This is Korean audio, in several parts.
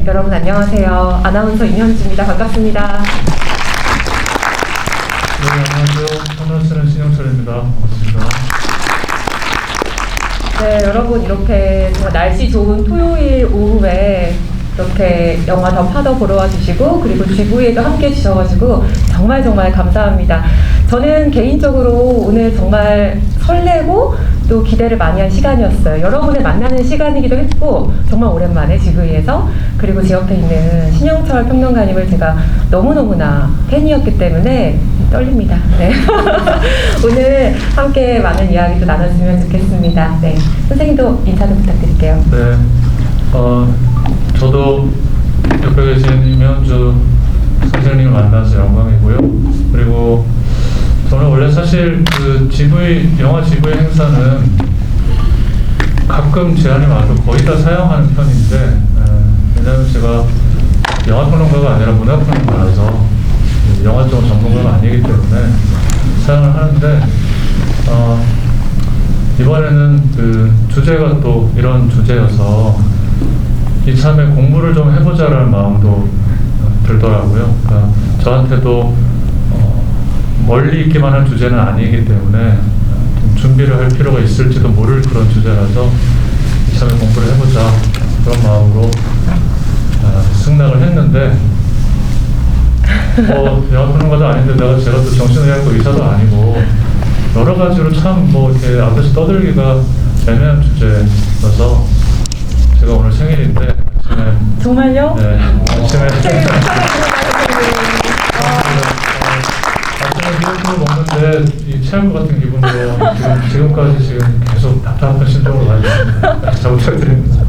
여러분 안녕하세요. 아나운서 임현주입니다. 반갑습니다. 네, 안녕하세요. 선을 쓰는 신영철입니다. 반갑습니다. 네, 여러분 이렇게 정말 날씨 좋은 토요일 오후에 이렇게 영화 더 파더 보러 와주시고 그리고 GV에도 함께 해주셔가지고 정말 감사합니다. 저는 개인적으로 오늘 정말 설레고 또 기대를 많이 한 시간이었어요. 여러분을 만나는 시간이기도 했고 정말 오랜만에 GV에서 그리고 제 옆에 있는 신영철 평론가님을 제가 너무너무나 팬이었기 때문에 떨립니다. 네. 오늘 함께 많은 이야기도 나눴으면 좋겠습니다. 네. 선생님도 인사도 부탁드릴게요. 네. 저도 옆에 계신 임현주 선생님을 만나서 영광이고요. 그리고 저는 원래 사실 그 영화 GV 행사는 가끔 제안이 와도 거의 다 사용하는 편인데, 왜냐하면 제가 영화평론가가 아니라 문화평론가라서 영화 쪽 전문가가 아니기 때문에 사용을 하는데, 이번에는 그 주제가 또 이런 주제여서 이참에 공부를 좀 해보자라는 마음도 들더라고요. 그러니까 저한테도 멀리 있기만 한 주제는 아니기 때문에 좀 준비를 할 필요가 있을지도 모를 그런 주제라서 이참에 공부를 해보자 그런 마음으로 승낙을 했는데 영화평론가도 아닌데 제가 또 정신의학과 의사도 아니고 여러 가지로 참 이렇게 앞에서 떠들기가 애매한 주제여서 제가 오늘 생일인데 아침에 정말요? 네, 아침에 미역국을 먹는데 체할 것 같은 기분으로 지금까지 계속 답답한 심정으로 가지고 있습니다. 잘 부탁드립니다.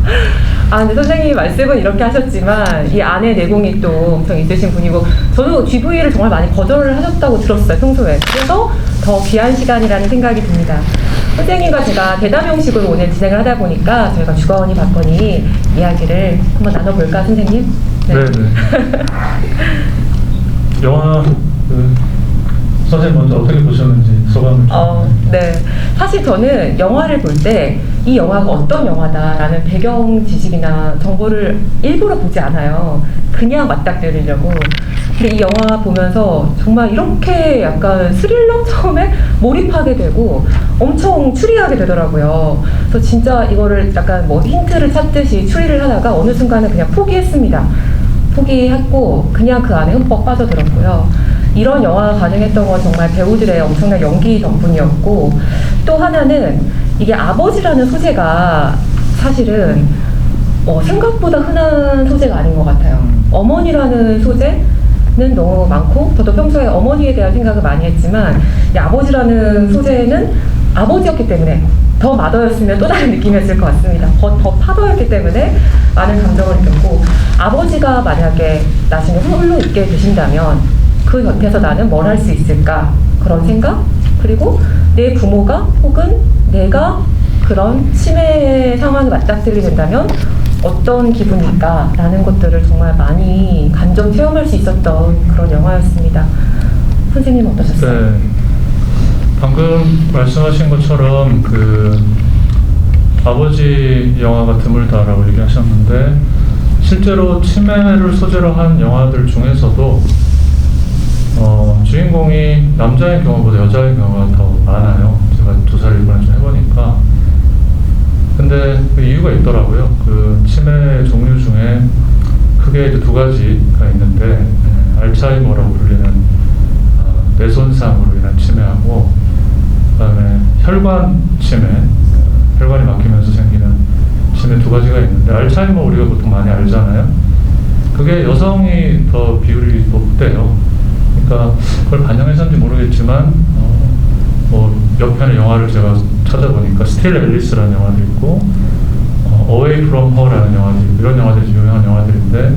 근데 선생님이 말씀은 이렇게 하셨지만 이 안에 내공이 또 엄청 있으신 분이고 저도 GV를 정말 많이 거절을 하셨다고 들었어요, 평소에. 그래서 더 귀한 시간이라는 생각이 듭니다. 선생님과 제가 대담 형식으로 오늘 진행을 하다 보니까 저희가 주거원이 받거니 이야기를 한번 나눠볼까, 선생님? 네. 영화 선생님 먼저 어떻게 보셨는지 소감을 좀. 네. 사실 저는 영화를 볼 때 이 영화가 어떤 영화다라는 배경 지식이나 정보를 일부러 보지 않아요. 그냥 맞닥뜨리려고. 근데 이 영화 보면서 정말 이렇게 약간 스릴러 처음에 몰입하게 되고 엄청 추리하게 되더라고요. 그래서 진짜 이거를 약간 힌트를 찾듯이 추리를 하다가 어느 순간에 그냥 포기했습니다. 포기했고 그냥 그 안에 흠뻑 빠져들었고요. 이런 영화가 가능했던 건 정말 배우들의 엄청난 연기 덕분이었고 또 하나는 이게 아버지라는 소재가 사실은 생각보다 흔한 소재가 아닌 것 같아요. 어머니라는 소재는 너무 많고 저도 평소에 어머니에 대한 생각을 많이 했지만 이 아버지라는 소재는 아버지였기 때문에 더 마더였으면 또 다른 느낌이었을 것 같습니다. 더 파더였기 때문에 많은 감정을 느꼈고 아버지가 만약에 나중에 홀로 있게 되신다면 그 곁에서 나는 뭘 할 수 있을까 그런 생각 그리고 내 부모가 혹은 내가 그런 치매 상황에 맞닥뜨리게 된다면 어떤 기분일까 라는 것들을 정말 많이 감정 체험할 수 있었던 그런 영화였습니다. 선생님 어떠셨어요? 네. 방금 말씀하신 것처럼 아버지 영화가 드물다라고 얘기하셨는데 실제로 치매를 소재로 한 영화들 중에서도 주인공이 남자인 경우보다 여자인 경우가 더 많아요. 제가 조사를 이번에 좀 해보니까. 근데 그 이유가 있더라고요. 그 치매 종류 중에 크게 이제 두 가지가 있는데 알츠하이머라고 불리는 뇌손상으로 인한 치매하고 그다음에 혈관 치매, 혈관이 막히면서 생기는 치매 두 가지가 있는데 알츠하이머 우리가 보통 많이 알잖아요. 그게 여성이 더 비율이 높대요. 그러니까 그걸 반영해서인지 모르겠지만 몇 편의 영화를 제가 찾아보니까 스틸 앨리스라는 영화도 있고 Away From Her라는 영화도 있고 이런 영화들이 유명한 영화들인데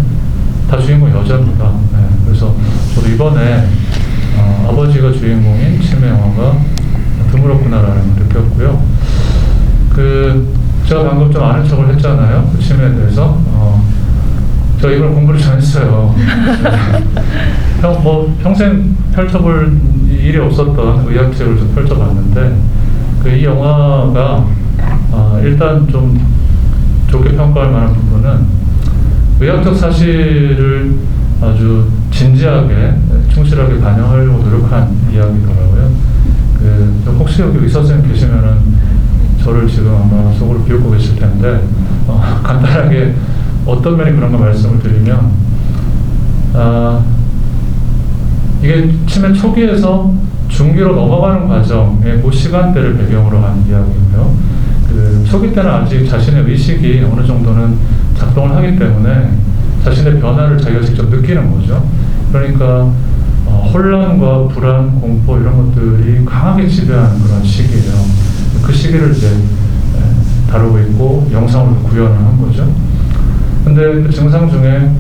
다 주인공 여자입니다. 네, 그래서 저도 이번에 아버지가 주인공인 치매 영화가 드물었구나라는 바뀌었고요. 제가 방금 좀 아는 척을 했잖아요. 그 치매에 대해서. 제가 이걸 공부를 좀 했어요. 평생 펼쳐볼 일이 없었던 의학책을 좀 펼쳐봤는데, 이 영화가 일단 좀 좋게 평가할 만한 부분은 의학적 사실을 아주 진지하게, 충실하게 반영하려고 노력한 이야기더라고요. 혹시 여기 의사 선생님 계시면은 저를 지금 아마 속으로 비웃고 계실 텐데, 간단하게 어떤 면이 그런가 말씀을 드리면, 이게 치매 초기에서 중기로 넘어가는 과정의 그 시간대를 배경으로 한 이야기고요. 초기 때는 아직 자신의 의식이 어느 정도는 작동을 하기 때문에 자신의 변화를 자기가 직접 느끼는 거죠. 그러니까 혼란과 불안, 공포 이런 것들이 강하게 지배하는 그런 시기예요. 그 시기를 이제 다루고 있고 영상으로 구현을 한 거죠. 근데 그 증상 중에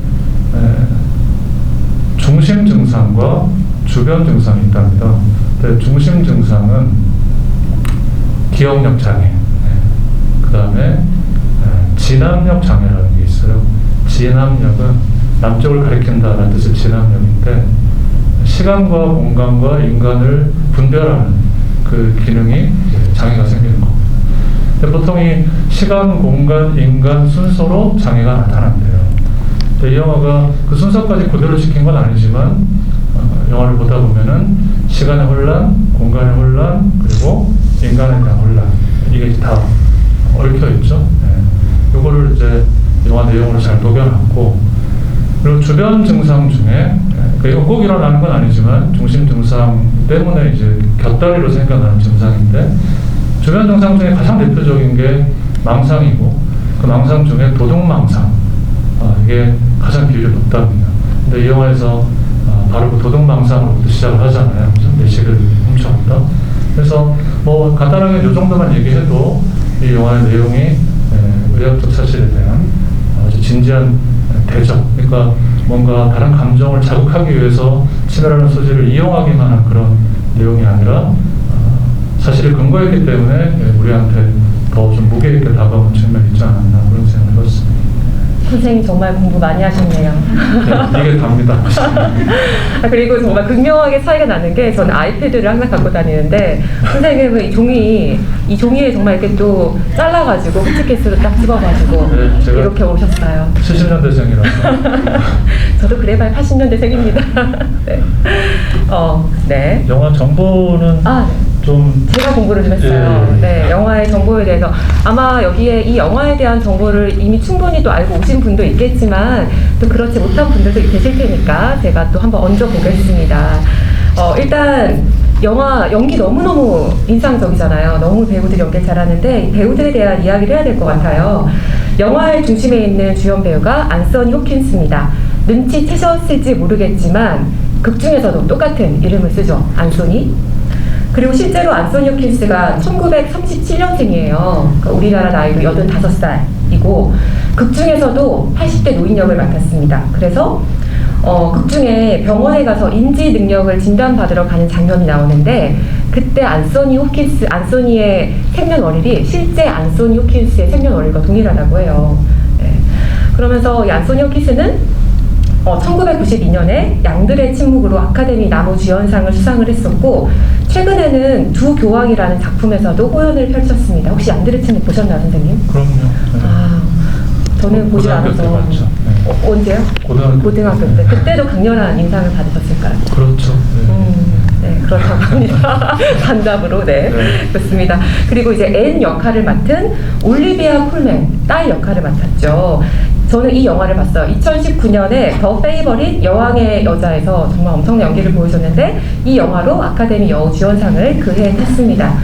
중심 증상과 주변 증상이 있답니다. 근데 중심 증상은 기억력 장애, 그 다음에 진압력 장애라는 게 있어요. 진압력은 남쪽을 가리킨다라는 뜻의 진압력인데, 시간과 공간과 인간을 분별하는 그 기능이 장애가 생기는 겁니다. 근데 보통 이 시간, 공간, 인간 순서로 장애가 나타난대요. 이 영화가 그 순서까지 그대로 지킨 건 아니지만, 영화를 보다 보면은 시간의 혼란, 공간의 혼란, 그리고 인간에 대한 혼란, 이게 다 얽혀 있죠. 이거를 이제 영화 내용으로 잘 녹여놨고, 그리고 주변 증상 중에, 이거 꼭 일어나는 건 아니지만 중심 증상 때문에 이제 곁다리로 생겨나는 증상인데, 주변 증상 중에 가장 대표적인 게 망상이고, 그 망상 중에 도둑망상, 이게 가장 비율이 높답니다. 근데 이 영화에서 바로 그 도둑망상으로부터 시작을 하잖아요. 내식을 훔쳐온다. 그래서 간단하게 이 정도만 얘기해도 이 영화의 내용이 의학적 사실에 대한 아주 진지한 대적, 그러니까 뭔가 다른 감정을 자극하기 위해서 치매라는 소재를 이용하기만 한 그런 내용이 아니라 사실을 근거했기 때문에 우리한테 더 좀 무게 있게 다가오는 측면이 있지 않았나, 그런 생각을 해봤습니다. 선생님 정말 공부 많이 하셨네요. 네, 이게 답니다. 그리고 정말 극명하게 차이가 나는 게, 저는 아이패드를 항상 갖고 다니는데 선생님은 이 종이에 정말 이렇게 또 잘라가지고 후치케이스로 딱 집어가지고 네, 제가 이렇게 오셨어요. 70년대생이라서. 저도 그래봐야 80년대생입니다. 네. 네. 영화 정보는 좀 제가 공부를 좀 했어요. 예. 네, 영화의 정보에 대해서 아마 여기에 이 영화에 대한 정보를 이미 충분히 또 알고 오신 분도 있겠지만, 또 그렇지 못한 분들도 계실 테니까 제가 또 한번 얹어 보겠습니다. 일단 영화 연기 너무너무 인상적이잖아요. 너무 배우들이 연기를 잘하는데 이 배우들에 대한 이야기를 해야 될 것 같아요. 영화의 중심에 있는 주연 배우가 안소니 호킨스입니다. 눈치채셨을지 모르겠지만 극 중에서도 똑같은 이름을 쓰죠. 안소니. 그리고 실제로 안소니 호킨스가 1937년생이에요. 그러니까 우리나라 나이로 85살이고 극 중에서도 80대 노인 역을 맡았습니다. 그래서 극 중에 병원에 가서 인지 능력을 진단받으러 가는 장면이 나오는데, 그때 안소니의 생년월일이 실제 안소니 호킨스의 생년월일과 동일하다고 해요. 네. 그러면서 이 안소니 호킨스는 1992년에 양들의 침묵으로 아카데미 나무주연상을 수상을 했었고, 최근에는 두 교황이라는 작품에서도 호연을 펼쳤습니다. 혹시 양들의 침묵 보셨나요, 선생님? 그럼요. 네. 저는 보지 않아서. 봤죠. 네. 언제요? 고등학교 때. 그때도 강렬한 인상을 받으셨을까요? 그렇죠. 네. 네, 그렇다고 합니다. 반답으로, 네. 좋습니다. 그리고 이제 앤 역할을 맡은 올리비아 콜맨, 딸 역할을 맡았죠. 저는 이 영화를 봤어요. 2019년에 더 페이버릿 여왕의 여자에서 정말 엄청난 연기를 보여줬는데, 이 영화로 아카데미 여우주연상을 그해 탔습니다.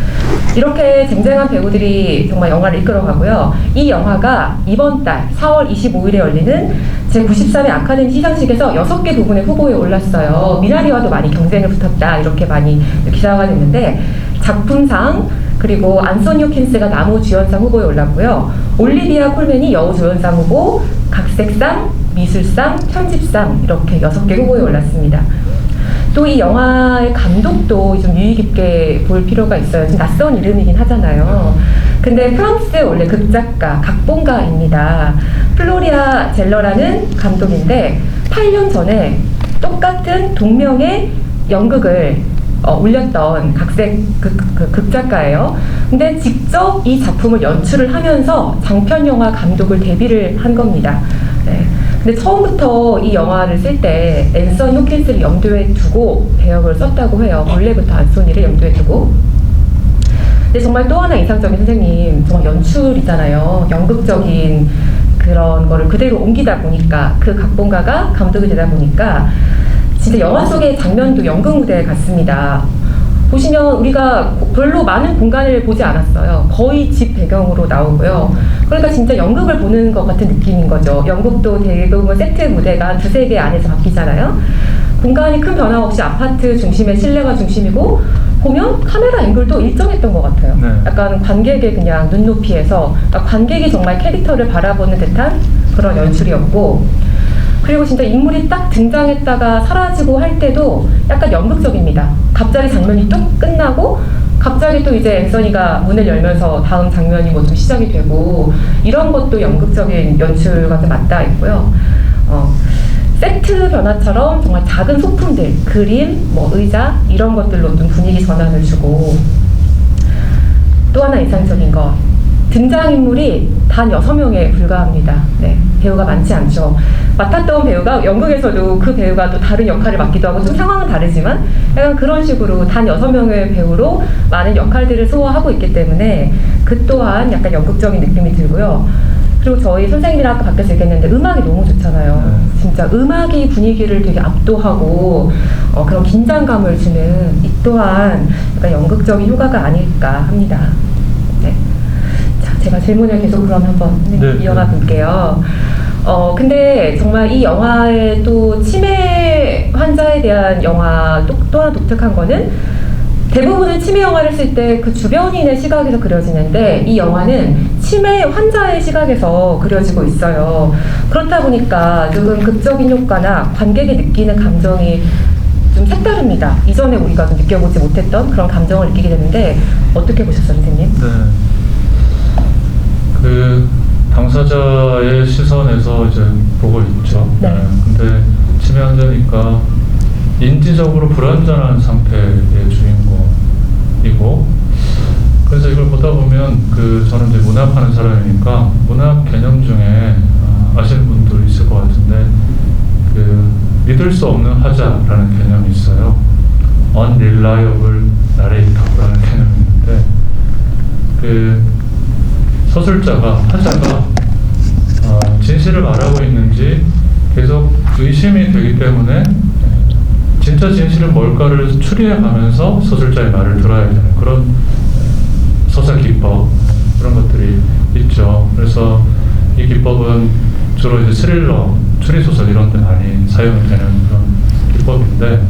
이렇게 쟁쟁한 배우들이 정말 영화를 이끌어가고요. 이 영화가 이번 달 4월 25일에 열리는 제93회 아카데미 시상식에서 6개 부분의 후보에 올랐어요. 미나리와도 많이 경쟁을 붙었다, 이렇게 많이 기사가 됐는데, 작품상, 그리고 안소니 호킨스가 나무주연상 후보에 올랐고요. 올리비아 콜맨이 여우주연상 후보, 각색상, 미술상, 편집상 이렇게 6개 후보에 올랐습니다. 또 이 영화의 감독도 좀 유의 깊게 볼 필요가 있어요. 좀 낯선 이름이긴 하잖아요. 근데 프랑스의 원래 극작가, 각본가입니다. 플로리아 젤러라는 감독인데 8년 전에 똑같은 동명의 연극을 올렸던 각색 극작가예요. 근데 직접 이 작품을 연출을 하면서 장편 영화 감독을 데뷔를 한 겁니다. 네. 근데 처음부터 이 영화를 쓸 때 앤서니 호킨스를 염두에 두고 배역을 썼다고 해요. 원래부터 안소니를 염두에 두고. 근데 정말 또 하나 인상적인 선생님, 정말 연출이잖아요. 연극적인 그런 거를 그대로 옮기다 보니까, 그 각본가가 감독이 되다 보니까 진짜 영화 속의 장면도 연극 무대 같습니다. 보시면 우리가 별로 많은 공간을 보지 않았어요. 거의 집 배경으로 나오고요. 그러니까 진짜 연극을 보는 것 같은 느낌인 거죠. 연극도 대부분 세트 무대가 두세 개 안에서 바뀌잖아요. 공간이 큰 변화 없이 아파트 중심의 실내가 중심이고, 보면 카메라 앵글도 일정했던 것 같아요. 네. 약간 관객의 그냥 눈높이에서, 그러니까 관객이 정말 캐릭터를 바라보는 듯한 그런 연출이었고, 그리고 진짜 인물이 딱 등장했다가 사라지고 할 때도 약간 연극적입니다. 갑자기 장면이 뚝 끝나고 갑자기 또 이제 앤서니가 문을 열면서 다음 장면이 뭐 좀 시작이 되고, 이런 것도 연극적인 연출과 좀 맞닿아 있고요. 세트 변화처럼 정말 작은 소품들, 그림, 뭐 의자 이런 것들로 좀 분위기 전환을 주고, 또 하나 인상적인 거, 등장인물이 단 6명에 불과합니다. 네, 배우가 많지 않죠. 맡았던 배우가 연극에서도 그 배우가 또 다른 역할을 맡기도 하고, 좀 상황은 다르지만 약간 그런 식으로 단 6명의 배우로 많은 역할들을 소화하고 있기 때문에 그 또한 약간 연극적인 느낌이 들고요. 그리고 저희 선생님이랑 아까 밖에서 얘기했는데 음악이 너무 좋잖아요. 진짜 음악이 분위기를 되게 압도하고 그런 긴장감을 주는, 이 또한 약간 연극적인 효과가 아닐까 합니다. 네. 자, 제가 질문을 계속 그럼 한번 이어가 볼게요. 근데 정말 이 영화의 또 치매 환자에 대한 영화 또 하나 독특한 거는, 대부분은 치매 영화를 쓸 때 그 주변인의 시각에서 그려지는데 이 영화는 치매 환자의 시각에서 그려지고 있어요. 그렇다 보니까 조금 극적인 효과나 관객이 느끼는 감정이 좀 색다릅니다. 이전에 우리가 좀 느껴보지 못했던 그런 감정을 느끼게 되는데, 어떻게 보셨어요, 선생님? 네. 그 당사자의 시선에서 이제 보고 있죠. 네. 근데 치매 환자니까 인지적으로 불완전한 상태의 주인공이고, 그래서 이걸 보다 보면 저는 이제 문학하는 사람이니까 문학 개념 중에 아시는 분도 있을 것 같은데, 믿을 수 없는 화자라는 개념이 있어요. unreliable narrator라는 개념이 있는데, 서술자가, 화자가 진실을 말하고 있는지 계속 의심이 되기 때문에 진짜 진실은 뭘까를 추리해 가면서 서술자의 말을 들어야 되는 그런 서사 기법, 그런 것들이 있죠. 그래서 이 기법은 주로 이제 스릴러, 추리소설 이런 데 많이 사용이 되는 그런 기법인데,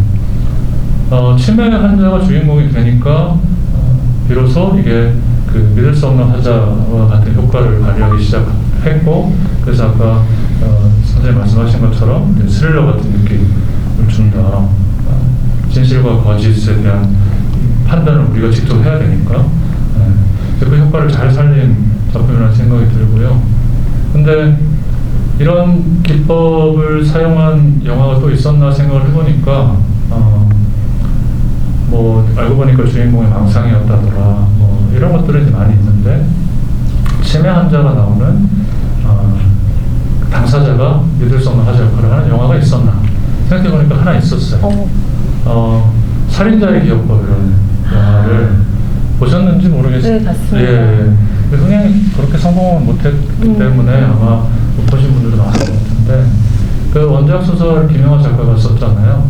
치매 환자가 주인공이 되니까 비로소 이게 믿을 수 없는 화자와 같은 효과를 발휘하기 시작했고, 그래서 아까 선생님 말씀하신 것처럼 스릴러 같은 느낌을 준다. 진실과 거짓에 대한 판단을 우리가 직접 해야 되니까 그 효과를 잘 살린 작품이라는 생각이 들고요. 근데 이런 기법을 사용한 영화가 또 있었나 생각을 해보니까 뭐 알고 보니까 주인공이 망상이었다더라, 뭐 이런 것들이 많이 있는데, 치매 환자가 나오는 당사자가 믿을 수 없는 화자 역할을 하는 영화가 있었나 생각해보니까 하나 있었어요. 살인자의 기억법이라는 영화를 보셨는지 모르겠어요. 네, 봤습니다. 예, 흥행이 그렇게 성공은 못했기 때문에 아마 못 보신 분들도 많을 것 같은데, 그 원작 소설 김영하 작가가 썼잖아요.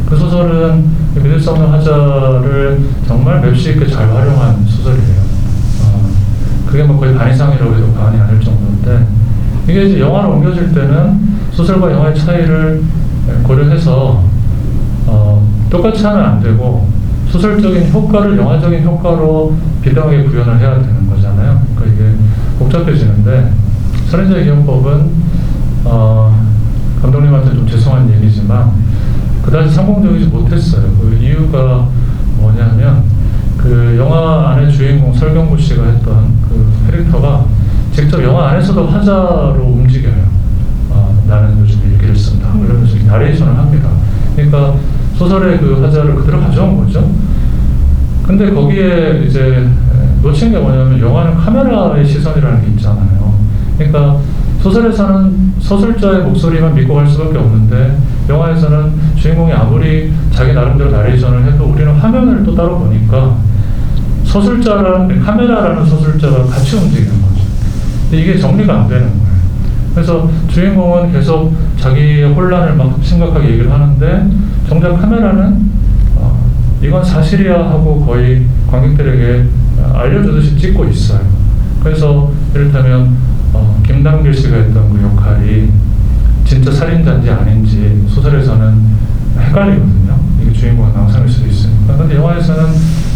그 소설은 믿을 수 없는 화자를 정말 맵시 있게 잘 활용한 소설이에요. 그게 뭐 거의 반 이상이라고 해도 과언이 아닐 정도인데, 이게 이제 영화로 옮겨질 때는 소설과 영화의 차이를 고려해서 똑같이 하면 안 되고, 소설적인 효과를 영화적인 효과로 비등하게 구현을 해야 되는 거잖아요. 그러니까 이게 복잡해지는데, 살인자의 기억법은 감독님한테 좀 죄송한 얘기지만 그다지 성공적이지 못했어요. 그 이유가 뭐냐면 그 영화 안에 주인공 설경구 씨가 했던 그 캐릭터가 직접 영화 안에서도 화자로 움직여요. 나는 요즘 일기를 쓴다. 그러면서 나레이션을 합니다. 그러니까 소설의 그 화자를 그대로 가져온 거죠. 근데 거기에 이제 놓친 게 뭐냐면 영화는 카메라의 시선이라는 게 있잖아요. 그러니까 소설에서는 서술자의 목소리만 믿고 갈 수밖에 없는데 영화에서는 주인공이 아무리 자기 나름대로 나레이션을 해도 우리는 화면을 또 따로 보니까 서술자라는 카메라라는 서술자가 같이 움직이는 거죠. 근데 이게 정리가 안 되는 거예요. 그래서 주인공은 계속 자기의 혼란을 막 심각하게 얘기를 하는데 정작 카메라는 이건 사실이야 하고 거의 관객들에게 알려주듯이 찍고 있어요. 그래서 이를테면 김당길 씨가 했던 그 역할이 진짜 살인자인지 아닌지 소설에서는 헷갈리거든요. 이게 주인공의 망상일 수도 있으니까. 근데 영화에서는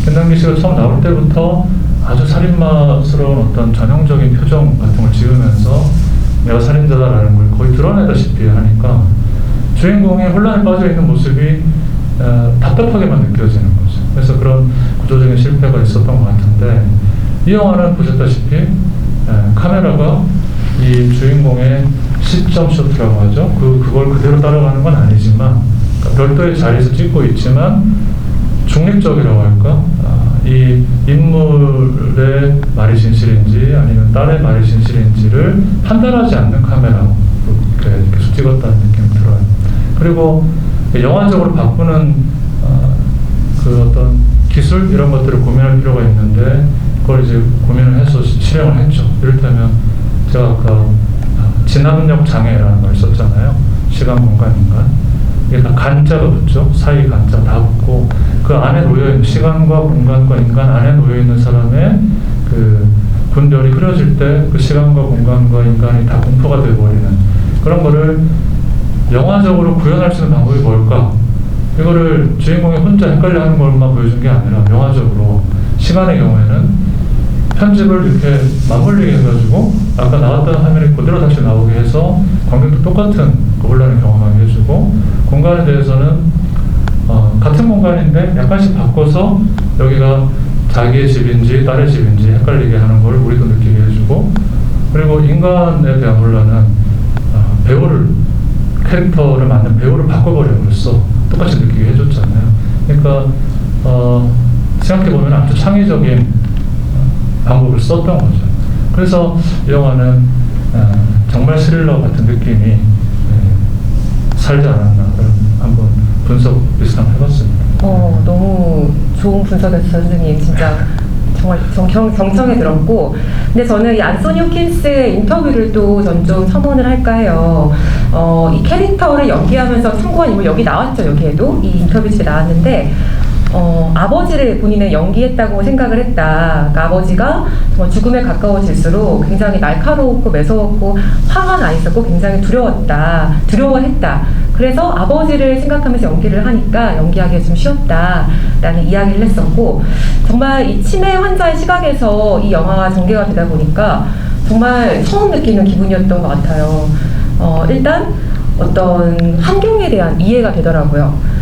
김당길 씨가 처음 나올 때부터 아주 살인마스러운 어떤 전형적인 표정 같은 걸 지으면서 내가 살인자다라는 걸 거의 드러내다시피 하니까 주인공이 혼란에 빠져 있는 모습이 답답하게만 느껴지는 거죠. 그래서 그런 구조적인 실패가 있었던 것 같은데 이 영화는 보셨다시피 카메라가 이 주인공의 시점 쇼트라고 하죠. 그걸 그대로 따라가는 건 아니지만 그러니까 별도의 자리에서 찍고 있지만 중립적이라고 할까? 이 인물의 말이 진실인지 아니면 딸의 말이 진실인지를 판단하지 않는 카메라로 계속 찍었다는 느낌이 들어요. 그리고 영화적으로 바꾸는 그 어떤 기술 이런 것들을 고민할 필요가 있는데 그걸 이제 고민을 해서 실행을 했죠. 이를테면 제가 아까 진압력 장애라는 걸 썼잖아요. 시간, 공간, 인간. 이게 다 간자가 붙죠. 사이 간자 다 붙고 그 안에 놓여있는 시간과 공간과 인간 안에 놓여있는 사람의 그 분별이 흐려질 때 그 시간과 공간과 인간이 다 공포가 되어버리는 그런 거를 영화적으로 구현할 수 있는 방법이 뭘까? 이거를 주인공이 혼자 헷갈려하는 것만 보여준 게 아니라 영화적으로 시간의 경우에는 편집을 이렇게 맞물리게 해가지고 아까 나왔던 화면이 그대로 다시 나오게 해서 관객도 똑같은 그 혼란을 경험하게 해주고 공간에 대해서는 같은 공간인데 약간씩 바꿔서 여기가 자기의 집인지 딸의 집인지 헷갈리게 하는 걸 우리도 느끼게 해주고 그리고 인간에 대한 혼란은 배우를 캐릭터를 맡는 배우를 바꿔버려버렸어. 똑같이 느끼게 해줬잖아요. 그러니까 생각해보면 아주 창의적인 방법을 썼던 거죠. 그래서 이 영화는 정말 스릴러 같은 느낌이 살지 않았나 한번 분석 비슷한 해봤습니다. 너무 좋은 분석이었어요, 선생님. 진짜 정말 경청에 들었고, 근데 저는 이 안소니 호킨스의 인터뷰를 또 전 좀 첨언을 할까 해요. 이 캐릭터를 연기하면서 참고한 인물 여기 나왔죠. 여기에도 이 인터뷰집에 나왔는데 아버지를 본인은 연기했다고 생각을 했다. 그러니까 아버지가 정말 죽음에 가까워질수록 굉장히 날카롭고 매서웠고 화가 나 있었고 굉장히 두려워했다. 그래서 아버지를 생각하면서 연기를 하니까 연기하기가 좀 쉬웠다라는 이야기를 했었고 정말 이 치매 환자의 시각에서 이 영화가 전개가 되다 보니까 정말 처음 느끼는 기분이었던 것 같아요. 일단 어떤 환경에 대한 이해가 되더라고요.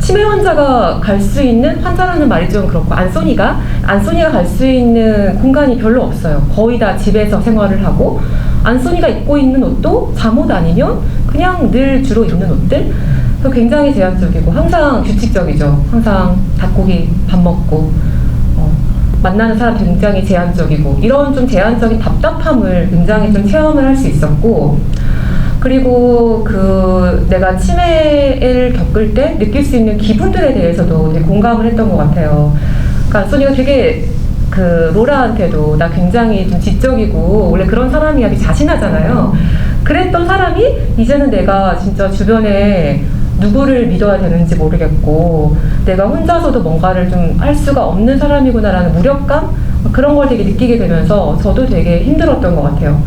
치매 환자가 갈 수 있는 환자라는 말이 좀 그렇고 안소니가 갈 수 있는 공간이 별로 없어요. 거의 다 집에서 생활을 하고 안소니가 입고 있는 옷도 잠옷 아니면 그냥 늘 주로 입는 옷들 굉장히 제한적이고 항상 규칙적이죠. 항상 닭고기 밥 먹고 만나는 사람 굉장히 제한적이고 이런 좀 제한적인 답답함을 굉장히 좀 체험을 할 수 있었고 그리고 내가 치매를 겪을 때 느낄 수 있는 기분들에 대해서도 되게 공감을 했던 것 같아요. 그러니까 소니가 되게 로라한테도 나 굉장히 좀 지적이고 원래 그런 사람이야 되게 자신하잖아요. 그랬던 사람이 이제는 내가 진짜 주변에 누구를 믿어야 되는지 모르겠고 내가 혼자서도 뭔가를 좀 할 수가 없는 사람이구나라는 무력감? 그런 걸 되게 느끼게 되면서 저도 되게 힘들었던 것 같아요.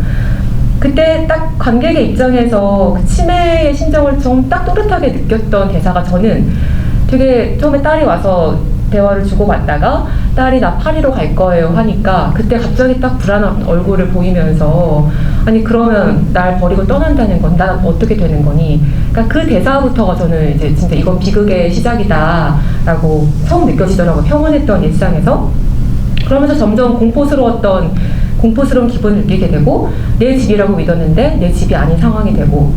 그때 딱 관객의 입장에서 그 치매의 심정을 좀 딱 또렷하게 느꼈던 대사가 저는 되게 처음에 딸이 와서 대화를 주고받다가 딸이 나 파리로 갈 거예요 하니까 그때 갑자기 딱 불안한 얼굴을 보이면서 아니 그러면 날 버리고 떠난다는 건 난 어떻게 되는 거니? 그러니까 그 대사부터가 저는 이제 진짜 이건 비극의 시작이다라고 처음 느껴지더라고요. 평온했던 일상에서. 그러면서 점점 공포스러운 기분을 느끼게 되고 내 집이라고 믿었는데 내 집이 아닌 상황이 되고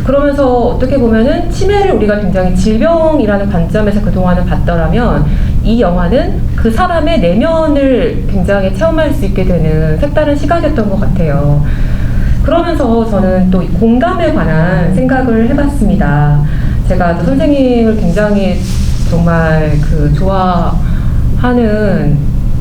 그러면서 어떻게 보면은 치매를 우리가 굉장히 질병이라는 관점에서 그동안은 봤더라면 이 영화는 그 사람의 내면을 굉장히 체험할 수 있게 되는 색다른 시각이었던 것 같아요. 그러면서 저는 또 공감에 관한 생각을 해봤습니다. 제가 또 선생님을 굉장히 정말 좋아하는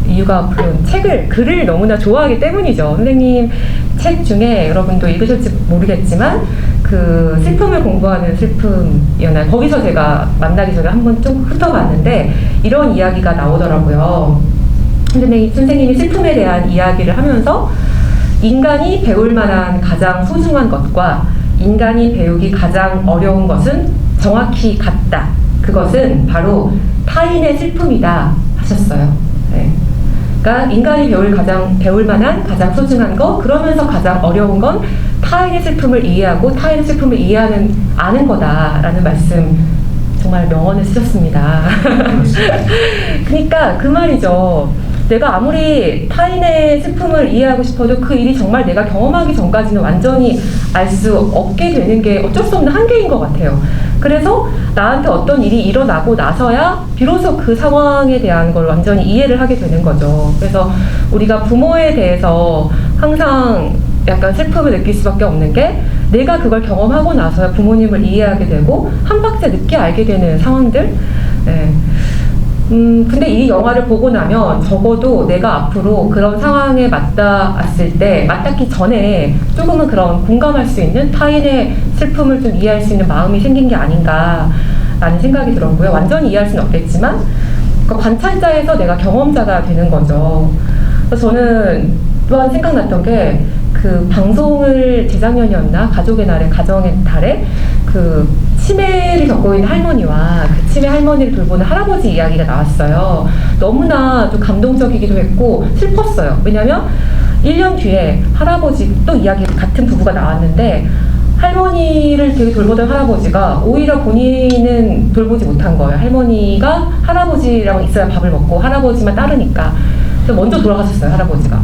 이유가 물론 글을 너무나 좋아하기 때문이죠. 선생님 책 중에 여러분도 읽으실지 모르겠지만 그 슬픔을 공부하는 슬픔이었나요? 거기서 제가 만나기 전에 한번 좀 훑어봤는데 이런 이야기가 나오더라고요. 근데 선생님이 슬픔에 대한 이야기를 하면서 인간이 배울 만한 가장 소중한 것과 인간이 배우기 가장 어려운 것은 정확히 같다. 그것은 바로 타인의 슬픔이다 하셨어요. 네. 그러니까 인간이 배울 만한 가장 소중한 것, 그러면서 가장 어려운 건 타인의 슬픔을 이해하고 타인의 슬픔을 아는 거다라는 말씀 정말 명언을 쓰셨습니다. 그러니까 그 말이죠. 내가 아무리 타인의 슬픔을 이해하고 싶어도 그 일이 정말 내가 경험하기 전까지는 완전히 알 수 없게 되는 게 어쩔 수 없는 한계인 것 같아요. 그래서 나한테 어떤 일이 일어나고 나서야 비로소 그 상황에 대한 걸 완전히 이해를 하게 되는 거죠. 그래서 우리가 부모에 대해서 항상 약간 슬픔을 느낄 수밖에 없는 게 내가 그걸 경험하고 나서야 부모님을 이해하게 되고 한 박자 늦게 알게 되는 상황들. 네. 근데 이 영화를 보고 나면 적어도 내가 앞으로 그런 상황에 맞닿기 전에 조금은 그런 공감할 수 있는 타인의 슬픔을 좀 이해할 수 있는 마음이 생긴 게 아닌가라는 생각이 들었고요. 완전히 이해할 수는 없겠지만 그러니까 관찰자에서 내가 경험자가 되는 거죠. 그래서 저는 또한 생각났던 게 그 방송을 재작년이었나 가족의 달에 그 치매를 겪고 있는 할머니와 그 치매 할머니를 돌보는 할아버지 이야기가 나왔어요. 너무나 좀 감동적이기도 했고 슬펐어요. 왜냐면 1년 뒤에 할아버지 또 이야기 같은 부부가 나왔는데 할머니를 되게 돌보던 할아버지가 오히려 본인은 돌보지 못한 거예요. 할머니가 할아버지랑 있어야 밥을 먹고 할아버지만 따르니까. 그래서 먼저 돌아가셨어요, 할아버지가.